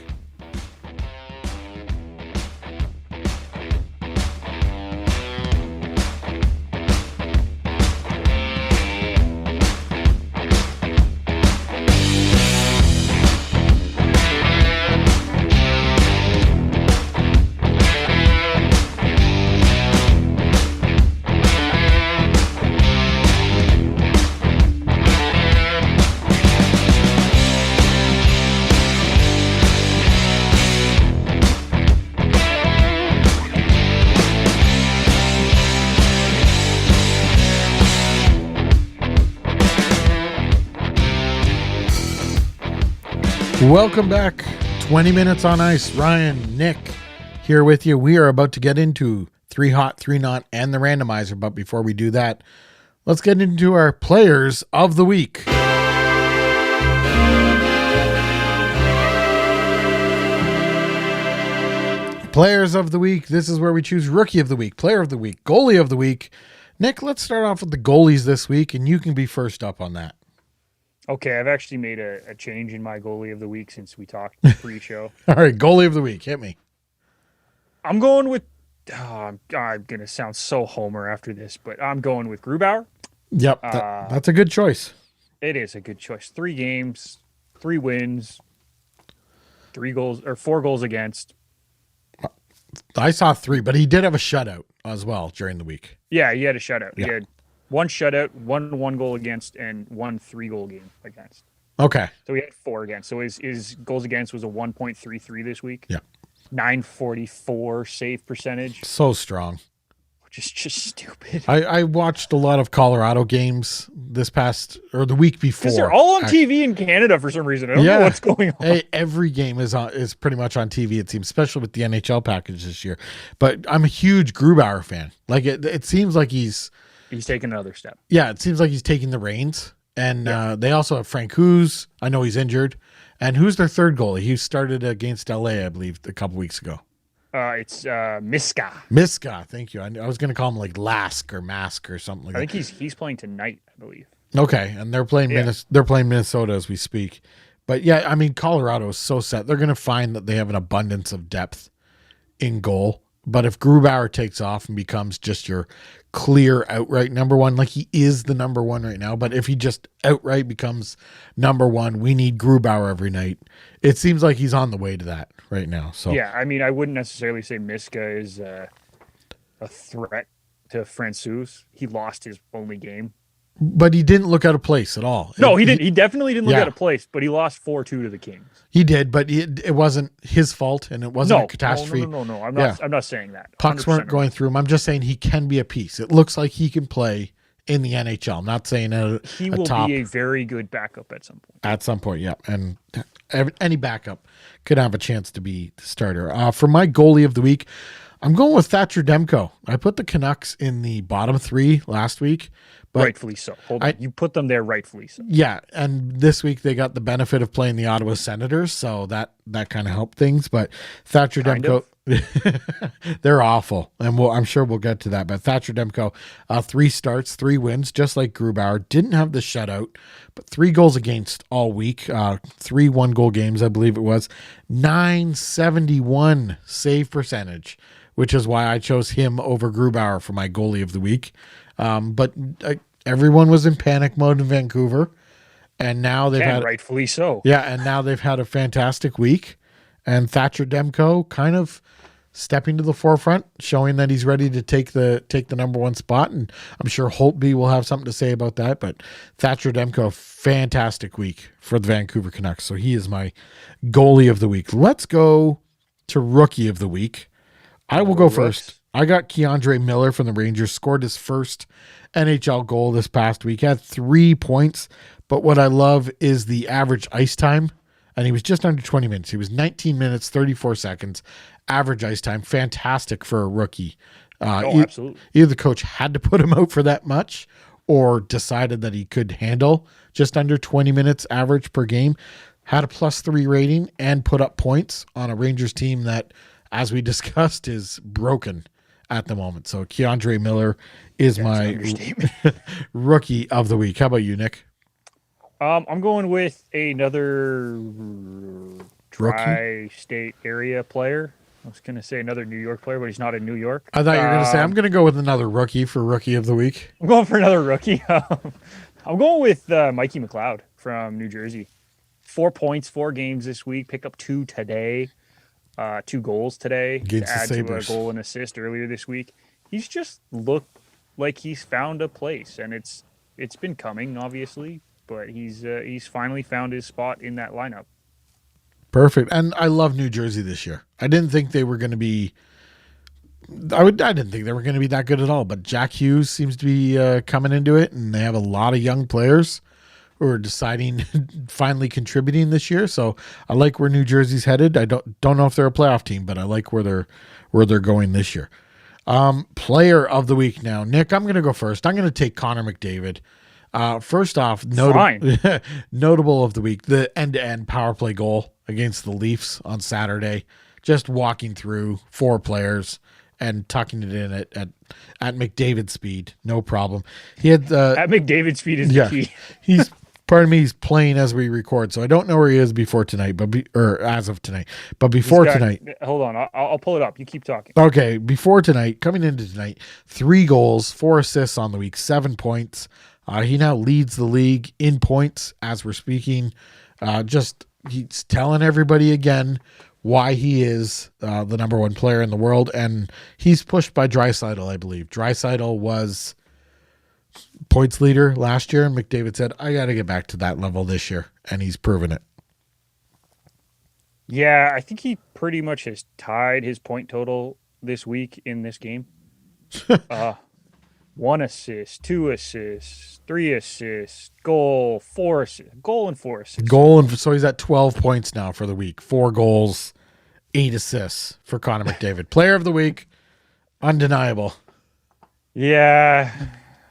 Welcome back. 20 minutes on ice. Ryan, Nick, here with you. We are about to get into 3 hot, 3 not, and the randomizer. But before we do that, let's get into our players of the week. Players of the week. This is where we choose rookie of the week, player of the week, goalie of the week. Nick, let's start off with the goalies this week, and you can be first up on that. Okay, I've actually made a change in my goalie of the week since we talked pre-show. All right, goalie of the week, hit me. I'm going with, I'm going to sound so homer after this, but I'm going with Grubauer. Yep, that's a good choice. It is a good choice. 3 games, 3 wins, 3 goals, or 4 goals against. I saw 3, but he did have a shutout as well during the week. Yeah, he had a shutout. Yeah. He had 1 shutout, 1 goal against, and 1 3-goal game against. Okay. So he had 4 against. So his goals against was a 1.33 this week. Yeah. 944 save percentage. So strong. Which is just stupid. I watched a lot of Colorado games the week before. Because they're all on TV in Canada for some reason. I don't know what's going on. Hey, every game is pretty much on TV, it seems, especially with the NHL package this year. But I'm a huge Grubauer fan. Like it seems like he's taking another step. Yeah, it seems like he's taking the reins. And they also have Frank Hughes. I know he's injured. And who's their third goalie? He started against LA, I believe, a couple weeks ago. It's Miska. Miska, thank you. I was going to call him like Lask or Mask or something like that. I think he's playing tonight, I believe. Okay, and they're playing Minnesota as we speak. But yeah, I mean, Colorado is so set. They're going to find that they have an abundance of depth in goal. But if Grubauer takes off and becomes just your clear outright number one, like he is the number one right now, but if he just outright becomes number one, we need Grubauer every night. It seems like he's on the way to that right now. So yeah, I mean, I wouldn't necessarily say Miska is a threat to Francouz. He lost his only game. But he didn't look out of place at all. No, he didn't. He definitely didn't look out of place, but he lost 4-2 to the Kings. He did, but it wasn't his fault, and it wasn't a catastrophe. No. I'm not saying that. Pucks weren't going through him. I'm just saying he can be a piece. It looks like he can play in the NHL. I'm not saying He will top, be a very good backup at some point. at some point, yeah. And any backup could have a chance to be the starter. For my goalie of the week, I'm going with Thatcher Demko. I put the Canucks in the bottom 3 last week. But Rightfully so. Hold on. You put them there rightfully so. yeah, and this week they got the benefit of playing the Ottawa Senators, so that kind of helped things. But Thatcher Demko, they're awful, and I'm sure we'll get to that. But Thatcher Demko, 3 starts, 3 wins, just like Grubauer. Didn't have the shutout, but 3 goals against all week. 3 1-goal games, I believe it was. 971 save percentage, which is why I chose him over Grubauer for my goalie of the week. But everyone was in panic mode in Vancouver, and now they've had rightfully so. Yeah, and now they've had a fantastic week, and Thatcher Demko kind of stepping to the forefront, showing that he's ready to take the number 1 spot, and I'm sure Holtby will have something to say about that. But Thatcher Demko, fantastic week for the Vancouver Canucks, so he is my goalie of the week. Let's go to rookie of the week. I will go first. I got Keandre Miller from the Rangers, scored his first NHL goal this past week, had 3 points, but what I love is the average ice time, and he was just under 20 minutes. He was 19 minutes, 34 seconds, average ice time. Fantastic for a rookie. Absolutely. Either the coach had to put him out for that much or decided that he could handle just under 20 minutes average per game, had a +3 rating, and put up points on a Rangers team that, as we discussed, is broken at the moment. So Keandre Miller is my rookie of the week. How about you, Nick? I'm going with another tri-state area player. I was going to say another New York player, but he's not in New York. I thought you were going to say, I'm going to go with another rookie for rookie of the week. I'm going for another rookie. I'm going with Mikey McLeod from New Jersey. 4 points, 4 games this week. Pick up 2 today. 2 goals today Against to add the to a Sabres. goal and assist earlier this week. He's just looked like he's found a place, and it's been coming, obviously, but he's finally found his spot in that lineup. Perfect. And I love New Jersey this year. I didn't think they were going to be I didn't think they were going to be that good at all, but Jack Hughes seems to be coming into it, and they have a lot of young players who are deciding, finally contributing this year. So I like where New Jersey's headed. I don't know if they're a playoff team, but I like where they're going this year. Player of the week now. Nick, I'm going to go first. I'm going to take Connor McDavid. First off, notable of the week, the end-to-end power play goal against the Leafs on Saturday. Just walking through 4 players and tucking it in at McDavid speed, no problem. He had at McDavid speed is the key. He's playing as we record, so I don't know where he is before tonight, or as of tonight. But before tonight, hold on, I'll pull it up. You keep talking. Okay, before tonight, coming into tonight, 3 goals, 4 assists on the week, 7 points. He now leads the league in points as we're speaking. He's telling everybody again why he is the number 1 player in the world, and he's pushed by Draisaitl, I believe. Draisaitl was points leader last year, and McDavid said, I got to get back to that level this year, and he's proven it. Yeah, I think he pretty much has tied his point total this week in this game. 1 assist, 2 assists, 3 assists, goal, 4 assists, goal and 4 assists. So he's at 12 points now for the week. 4 goals, 8 assists for Connor McDavid. Player of the week, undeniable. Yeah,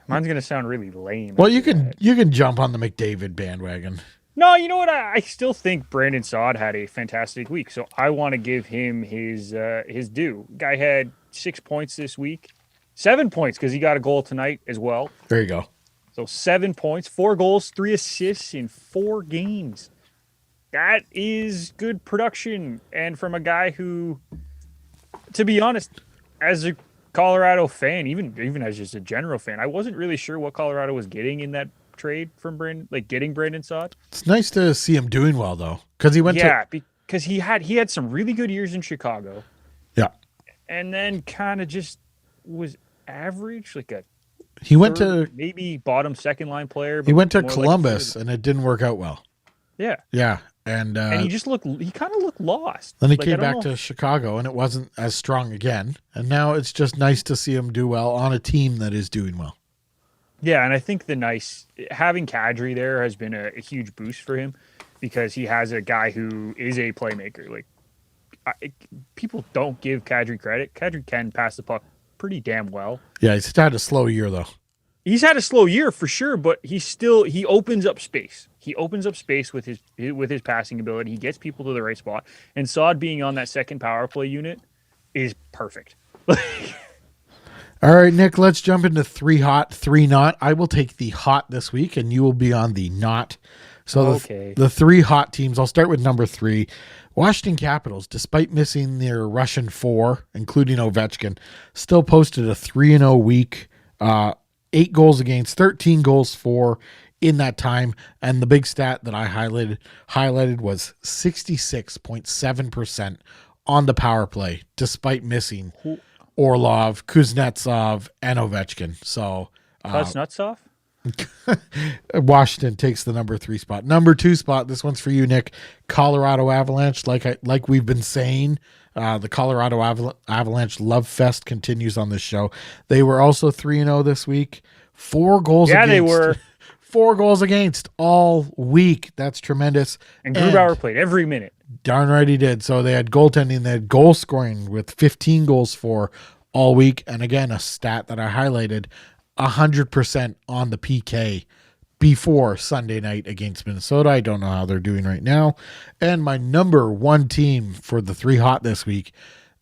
mine's gonna sound really lame. Well, you can jump on the McDavid bandwagon. No, you know what? I still think Brandon Saad had a fantastic week, so I want to give him his due. Guy had 6 points this week. 7 points because he got a goal tonight as well. There you go. So 7 points, 4 goals, 3 assists in 4 games. That is good production. And from a guy who, to be honest, as a Colorado fan, even as just a general fan, I wasn't really sure what Colorado was getting in that trade from getting Brandon Saad. It's nice to see him doing well though, because he went because he had some really good years in Chicago. Yeah. And then kind of just was average, he went to maybe bottom second line player. He went to Columbus and it didn't work out well. Yeah. Yeah. And he kind of looked lost. Then he came back to Chicago and it wasn't as strong again. And now it's just nice to see him do well on a team that is doing well. Yeah, and I think having Kadri there has been a huge boost for him because he has a guy who is a playmaker. Like people don't give Kadri credit. Kadri can pass the puck pretty damn well. Yeah, he's had a slow year though. He's had a slow year for sure, but he opens up space. He opens up space with his passing ability. He gets people to the right spot. And Saad being on that second power play unit is perfect. All right, Nick, let's jump into 3 hot, 3 not. I will take the hot this week, and you will be on the not. So okay. The 3 hot teams, I'll start with number 3. Washington Capitals, despite missing their Russian 4, including Ovechkin, still posted a 3-0 week, 8 goals against, 13 goals for in that time. And the big stat that I highlighted was 66.7% on the power play, despite missing Orlov, Kuznetsov, and Ovechkin. So Kuznetsov? Washington takes the number 3 spot. Number 2 spot, this one's for you, Nick. Colorado Avalanche, like we've been saying, the Colorado Avalanche love fest continues on this show. They were also 3-0 this week. 4 goals against. Yeah, they were. 4 goals against all week. That's tremendous. And Grubauer played every minute. Darn right he did. So they had goaltending, they had goal scoring with 15 goals for all week. And again, a stat that I highlighted, 100% on the PK before Sunday night against Minnesota. I don't know how they're doing right now. And my number 1 team for the 3 hot this week,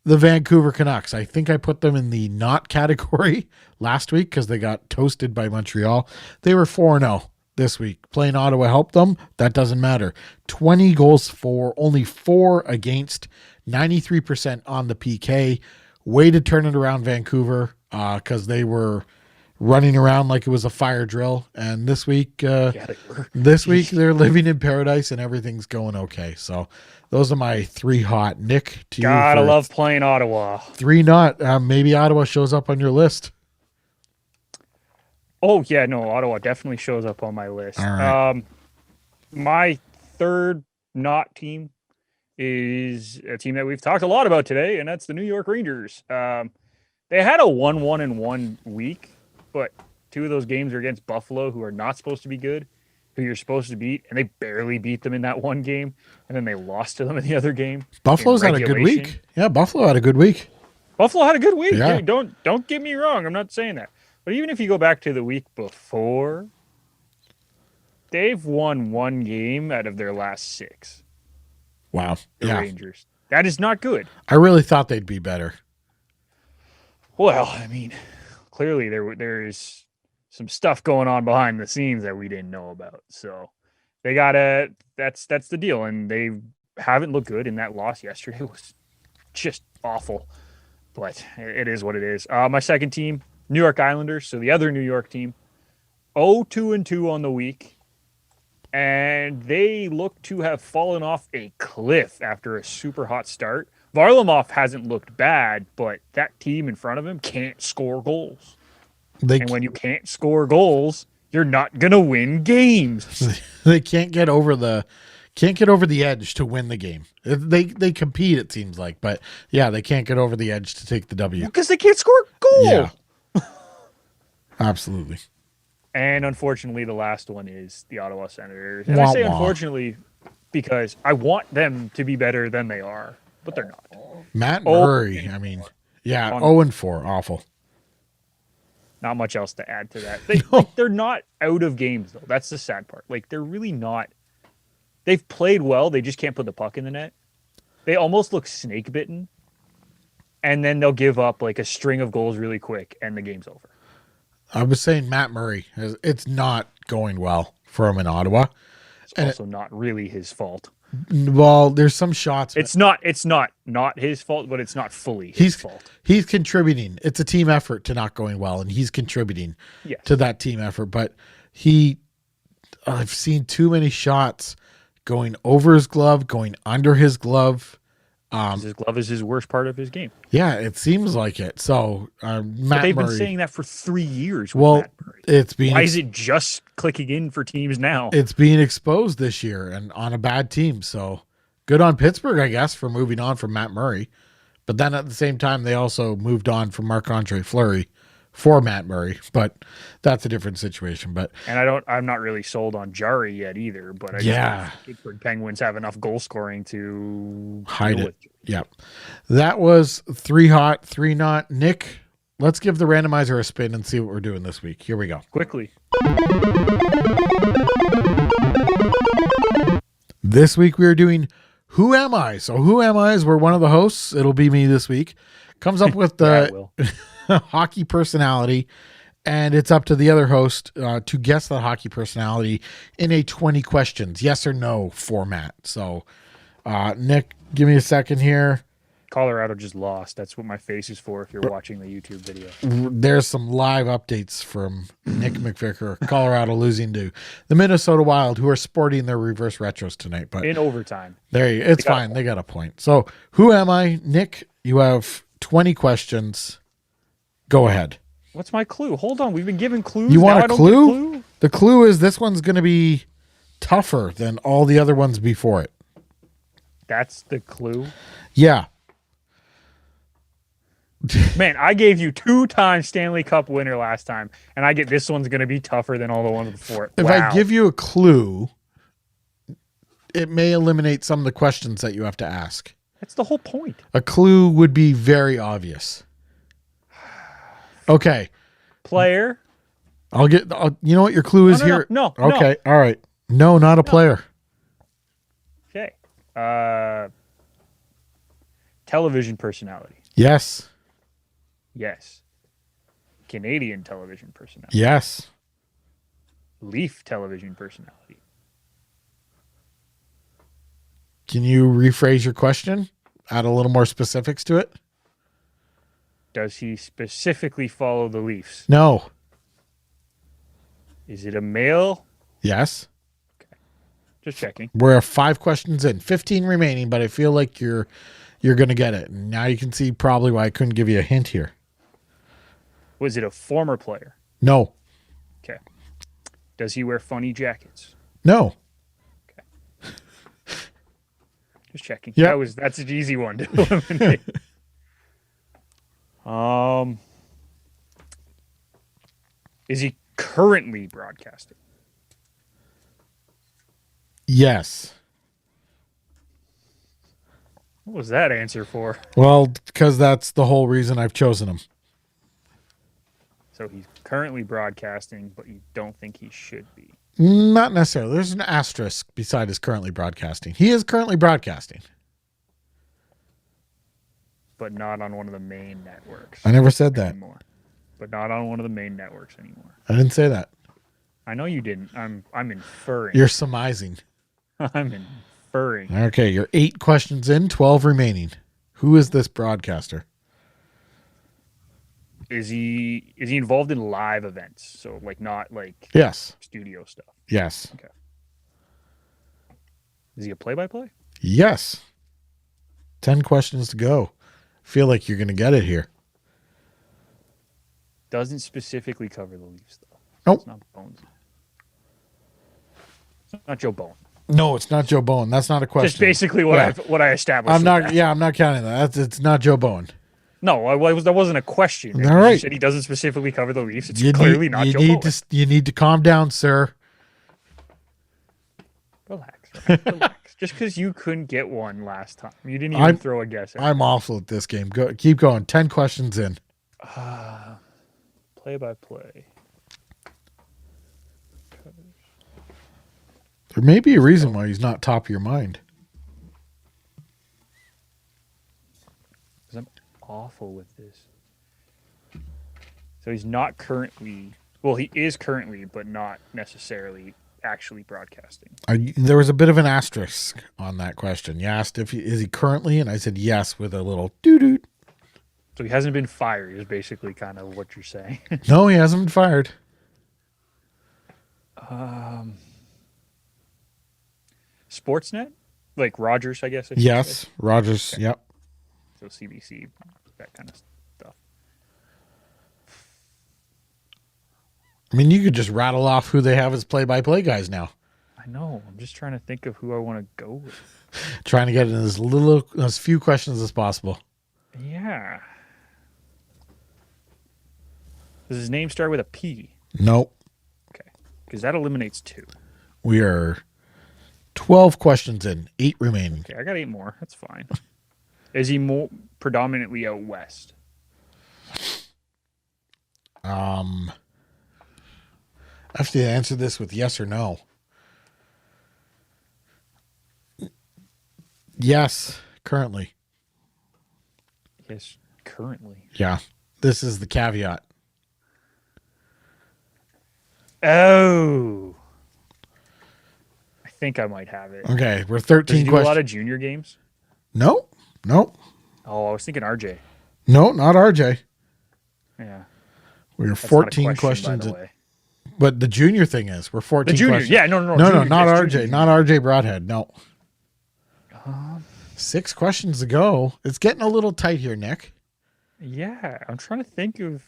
the Vancouver Canucks. I think I put them in the not category last week because they got toasted by Montreal. They were 4-0 this week. Playing Ottawa helped them. That doesn't matter. 20 goals for, only 4 against, 93% on the PK. Way to turn it around, Vancouver, because they were running around like it was a fire drill. And this week, they're living in paradise and everything's going okay. So those are my 3 hot. Nick, to you. Gotta love playing Ottawa. 3 not. Maybe Ottawa shows up on your list. Oh, yeah, no, Ottawa definitely shows up on my list. All right. My 3rd not team is a team that we've talked a lot about today, and that's the New York Rangers. They had a 1-1-1 week, but 2 of those games are against Buffalo, who are not supposed to be good, who you're supposed to beat, and they barely beat them in that one game, and then they lost to them in the other game. Buffalo's had a good week. Yeah, Buffalo had a good week. Buffalo had a good week. Yeah. Don't get me wrong. I'm not saying that. But even if you go back to the week before, they've won 1 game out of their last 6. Wow. The Rangers. That is not good. I really thought they'd be better. Well, I mean, clearly there is some stuff going on behind the scenes that we didn't know about. So they that's the deal. And they haven't looked good, and that loss yesterday was just awful. But it is what it is. My second team, New York Islanders, so the other New York team, 0-2-2 on the week, and they look to have fallen off a cliff after a super hot start. Varlamov hasn't looked bad, but that team in front of him can't score goals. And when you can't score goals, you're not going to win games. They can't get over the edge to win the game. They compete, it seems like, but yeah, they can't get over the edge to take the W. Because they can't score a goal. Yeah. Absolutely. And unfortunately, the last one is the Ottawa Senators. And I say unfortunately because I want them to be better than they are, but they're not. Matt Murray, 0-4, awful. Not much else to add to that. They're not out of games, though. That's the sad part. Like, they're really not. They've played well. They just can't put the puck in the net. They almost look snake bitten. And then they'll give up like a string of goals really quick, and the game's over. I was saying Matt Murray, it's not going well for him in Ottawa. It's also not really his fault. Well, there's some shots. It's not his fault, but it's not fully his fault. He's contributing. It's a team effort to not going well, and he's contributing to that team effort. But I've seen too many shots going over his glove, going under his glove. His glove is his worst part of his game. Yeah, it seems like it. So Matt they've Murray, been saying that for 3 years. Matt Murray. Why is it just clicking in for teams now? It's being exposed this year and on a bad team. So good on Pittsburgh, I guess, for moving on from Matt Murray. But then at the same time, they also moved on from Marc-Andre Fleury for Matt Murray, but that's a different situation. But And I'm not really sold on Jari yet either, but I just think Pittsburgh Penguins have enough goal scoring to hide deal it. with. Yeah. That was 3 hot, 3 not. Nick, let's give the randomizer a spin and see what we're doing this week. Here we go. Quickly. This week we are doing Who Am I? So Who Am I is where one of the hosts, it'll be me this week, comes up with the hockey personality, and it's up to the other host to guess that hockey personality in a 20 questions, yes or no format. So Nick, give me a second here. Colorado just lost. That's what my face is for if you're watching the YouTube video. There's some live updates from Nick McVicker. Colorado losing to the Minnesota Wild, who are sporting their reverse retros tonight. But in overtime. It's fine. They got a point. So who am I? Nick, you have 20 questions. Go ahead. What's my clue? Hold on. We've been given clues. You want now a clue? The clue is this one's going to be tougher than all the other ones before it. That's the clue? Yeah. Man, I gave you 2-time Stanley Cup winner last time, and I get this one's going to be tougher than all the ones before. If I give you a clue, it may eliminate some of the questions that you have to ask. That's the whole point. A clue would be very obvious. Okay. Player. You know what your clue is here? No. Okay. All right. No, not a player. Okay. Television personality. Yes. Yes. Canadian television personality. Yes. Leaf television personality. Can you rephrase your question? Add a little more specifics to it? Does he specifically follow the Leafs? No. Is it a male? Yes. Okay. Just checking. We're 5 questions in, 15 remaining, but I feel like you're going to get it. And now you can see probably why I couldn't give you a hint here. Was it a former player? No. Okay. Does he wear funny jackets? No. Okay. Just checking. Yeah. That's an easy one to eliminate. Is he currently broadcasting? Yes. What was that answer for? Well, because that's the whole reason I've chosen him. So he's currently broadcasting, but you don't think he should be? Not necessarily. There's an asterisk beside his currently broadcasting. He is currently broadcasting. But not on one of the main networks. I never said that. Anymore. But not on one of the main networks anymore. I didn't say that. I know you didn't. I'm inferring. You're surmising. I'm inferring. Okay, you're 8 questions in, 12 remaining. Who is this broadcaster? Is he involved in live events? So not like Yes. studio stuff. Yes. Okay. Is he a play-by-play? Yes. 10 questions to go. Feel like you're going to get it here. Doesn't specifically cover the Leafs though. Nope. It's not Bones. It's not Joe Bowen. No, it's not Joe Bowen. That's not a question. Just basically what I established. I'm not counting that. It's not Joe Bowen. No, that wasn't a question. All right. You said he doesn't specifically cover the Leafs. It's clearly not Joe Bowen. You need to calm down, sir. Relax. Right? Relax. Just because you couldn't get one last time. You didn't even throw a guess at I'm awful at this game. Keep going. 10 questions in. Play-by-play. There may be a reason why he's not top of your mind. Because I'm awful with this. So he's not currently... Well, he is currently, but not necessarily actually broadcasting. There was a bit of an asterisk on that question. You asked is he currently, and I said yes with a little doo-doo. So he hasn't been fired is basically kind of what you're saying. No, he hasn't been fired. Sportsnet? Like Rogers, I guess. Yes, Rogers, okay. Yep. So CBC, that kind of stuff. I mean, you could just rattle off who they have as play-by-play guys now. I know. I'm just trying to think of who I want to go with. Trying to get in as few questions as possible. Yeah. Does his name start with a P? Nope. Okay, because that eliminates 2. We are 12 questions in, 8 remaining. Okay, I got 8 more. That's fine. Is he more predominantly out west? I have to answer this with yes or no. Yes, currently. Yes, currently. Yeah. This is the caveat. Oh. I think I might have it. Okay, we're Does 13 he do a questions. lot of junior games? No. Oh, I was thinking RJ. No, not RJ. Yeah. We're That's not a 14 question, questions by the in. way. But the junior thing is, we're 14 The junior. questions. Yeah, no. No, junior, not yes, RJ. junior. Not RJ Broadhead. No. Um, 6 questions to go. It's getting a little tight here, Nick. yeah, I'm trying to think of...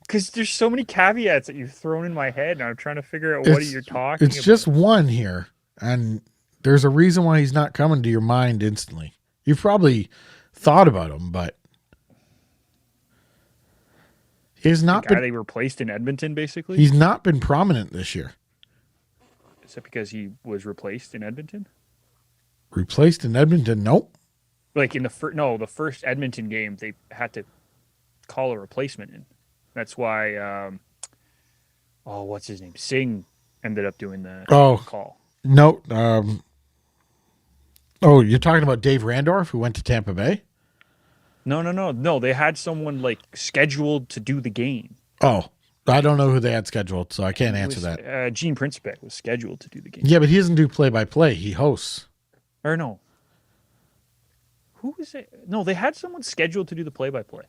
Because there's so many caveats that you've thrown in my head, and I'm trying to figure out what you're talking about. It's just one here, and there's a reason why he's not coming to your mind instantly. You've probably thought about him, but he's not the guy been. they replaced in Edmonton, basically? He's not been prominent this year. Is that because he was replaced in Edmonton? Replaced in Edmonton? Nope. Like in the first Edmonton game, they had to call a replacement in. That's why, what's his name? Singh ended up doing the call. No. You're talking about Dave Randorf, who went to Tampa Bay? No. They had someone like scheduled to do the game. Oh, I don't know who they had scheduled, so I can't answer that. Gene Principe was scheduled to do the game. Yeah, but he doesn't do play-by-play. He hosts. Or no. Who was it? No, they had someone scheduled to do the play-by-play.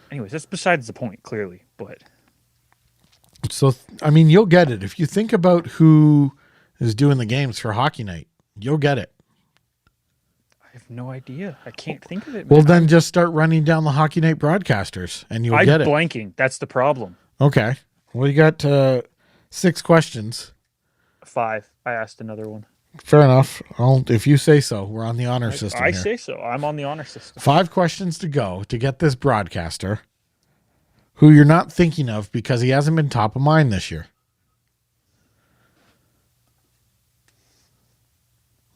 Anyways, that's besides the point, clearly. But So, I mean, you'll get it. If you think about who is doing the games for Hockey Night, you'll get it. I have no idea. I can't think of it. Well, man. then just start running down the Hockey Night broadcasters, and you'll get it. I'm blanking. That's the problem. Okay. Well, you got 6 questions. 5. I asked another one. Fair enough. If you say so. We're on the honor system I here. say so. I'm on the honor system. 5 questions to go to get this broadcaster who you're not thinking of because he hasn't been top of mind this year.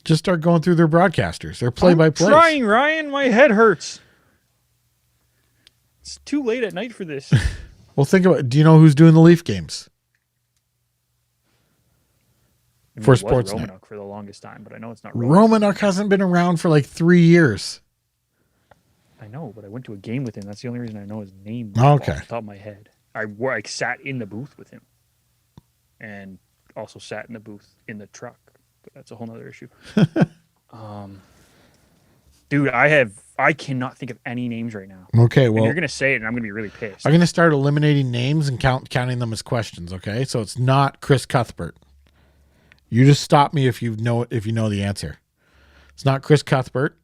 Just start going through their broadcasters. They're play-by-play. I'm trying, Ryan. My head hurts. It's too late at night for this. Well, think about it. Do you know who's doing the Leaf games? For Sportsnet. Romanuk for the longest time, but I know it's not Romanuk hasn't been around for like 3 years. I know, but I went to a game with him. That's the only reason I know his name. Okay. Off the top of my head. I sat in the booth with him, and also sat in the booth in the truck. But that's a whole other issue. Dude, I cannot think of any names right now. Okay, And well, you're gonna say it, and I'm gonna be really pissed. I'm going to start eliminating names and counting them as questions, okay? So it's not Chris Cuthbert. You just stop me if you know the answer. It's not Chris Cuthbert.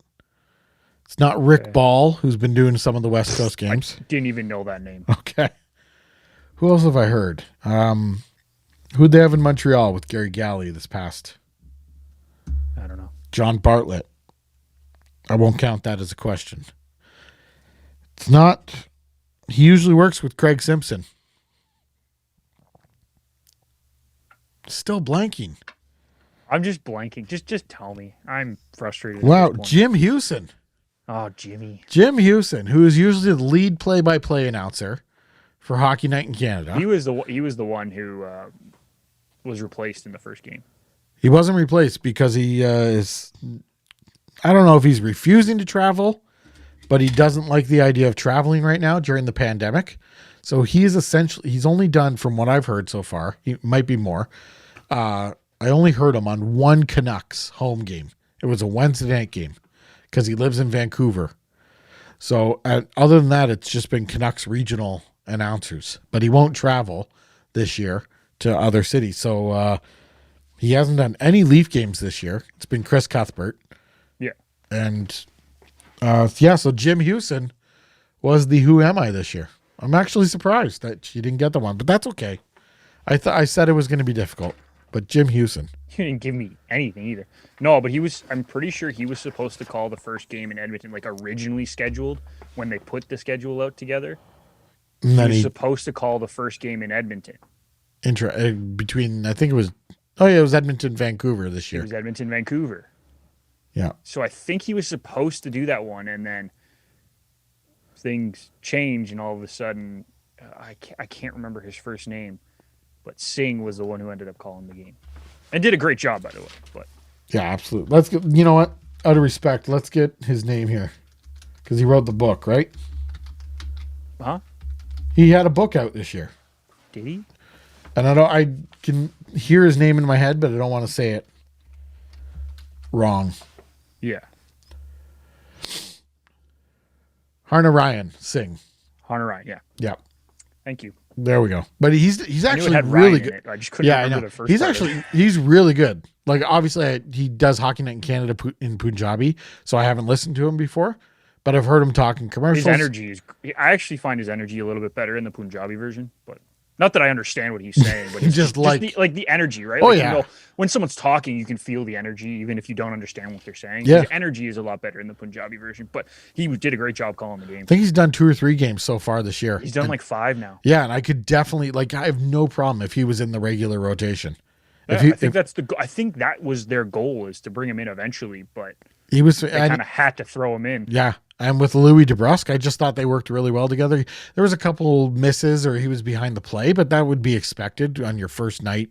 It's not Rick Ball, who's been doing some of the West Coast games. I didn't even know that name. Okay. Who else have I heard? Who'd they have in Montreal with Gary Galley this past? I don't know. John Bartlett. I won't count that as a question. It's not. He usually works with Craig Simpson. Still blanking. I'm just blanking. Just tell me. I'm frustrated. Wow, At this point. Jim Hewson. Oh, Jimmy. Jim Hewson, who is usually the lead play-by-play announcer for Hockey Night in Canada. He was the one who was replaced in the first game. He wasn't replaced because he is. I don't know if he's refusing to travel, but he doesn't like the idea of traveling right now during the pandemic. So he's only done, from what I've heard so far, he might be more. I only heard him on one Canucks home game. It was a Wednesday night game because he lives in Vancouver. So other than that, it's just been Canucks regional announcers, but he won't travel this year to other cities. So he hasn't done any Leaf games this year. It's been Chris Cuthbert. Yeah. And so Jim Hewson was the Who Am I this year. I'm actually surprised that you didn't get the one, but that's okay. I said it was going to be difficult, but Jim Hewson. You didn't give me anything either. No, but I'm pretty sure he was supposed to call the first game in Edmonton, like originally scheduled when they put the schedule out together. And He then was supposed to call the first game in Edmonton. between, I think it was, it was Edmonton, Vancouver this It year. was Edmonton, Vancouver. Yeah. So I think he was supposed to do that one, and then things change, and all of a sudden, I can't remember his first name, but Singh was the one who ended up calling the game, and did a great job, by the way. But Yeah, absolutely. Let's get, you know what? Out of respect, let's get his name here. Because he wrote the book, right? huh? He had a book out this year. Did he? And I can hear his name in my head, but I don't want to say it wrong. Yeah, Harna Ryan Singh. Hunter Ryan. Yeah, Yeah. thank you. There we go. But he's I knew it actually had really Ryan in good. it. I just couldn't Yeah, I remember know. the first. He's part of actually it. he's really good. Like obviously he does Hockey Night in Canada in Punjabi, so I haven't listened to him before, but I've heard him talk in commercials. His energy is. I actually find his energy a little bit better in the Punjabi version, but not that I understand what he's saying. But it's Just like- the energy, right? Oh, Like, yeah. when someone's talking, you can feel the energy, even if you don't understand what they're saying. Yeah. His energy is a lot better in the Punjabi version, but he did a great job calling the game. I think he's done 2 or 3 games so far this year. He's done And- like 5 now. yeah, and I could definitely I have no problem if he was in the regular rotation. Yeah, he, I think that's I think that was their goal, is to bring him in eventually, but he was, they and, kind of had to throw him in. yeah, and with Louis DeBrusque, I just thought they worked really well together. There was a couple misses, or he was behind the play, but that would be expected on your first night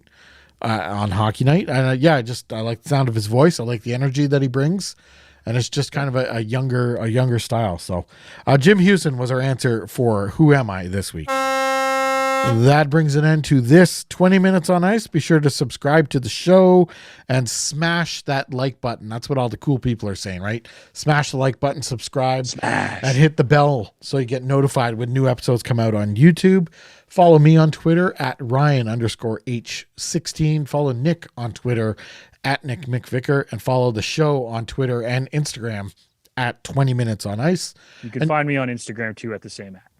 on Hockey Night. And I like the sound of his voice. I like the energy that he brings, and it's just kind of a younger style. So, Jim Houston was our answer for Who Am I this week. That brings an end to this 20 Minutes on Ice. Be sure to subscribe to the show and smash that like button. That's what all the cool people are saying, right? Smash the like button, subscribe, and hit the bell so you get notified when new episodes come out on YouTube. Follow me on Twitter at Ryan_H16. Follow Nick on Twitter at Nick McVicker, and follow the show on Twitter and Instagram at 20 Minutes on Ice. You can find me on Instagram too at the same app.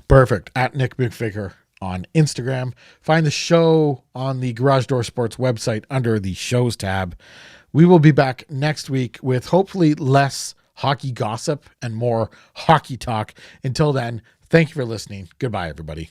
Perfect. At Nick McVicker on Instagram. Find the show on the Garage Door Sports website under the shows tab. We will be back next week with hopefully less hockey gossip and more hockey talk. Until then, thank you for listening. Goodbye, everybody.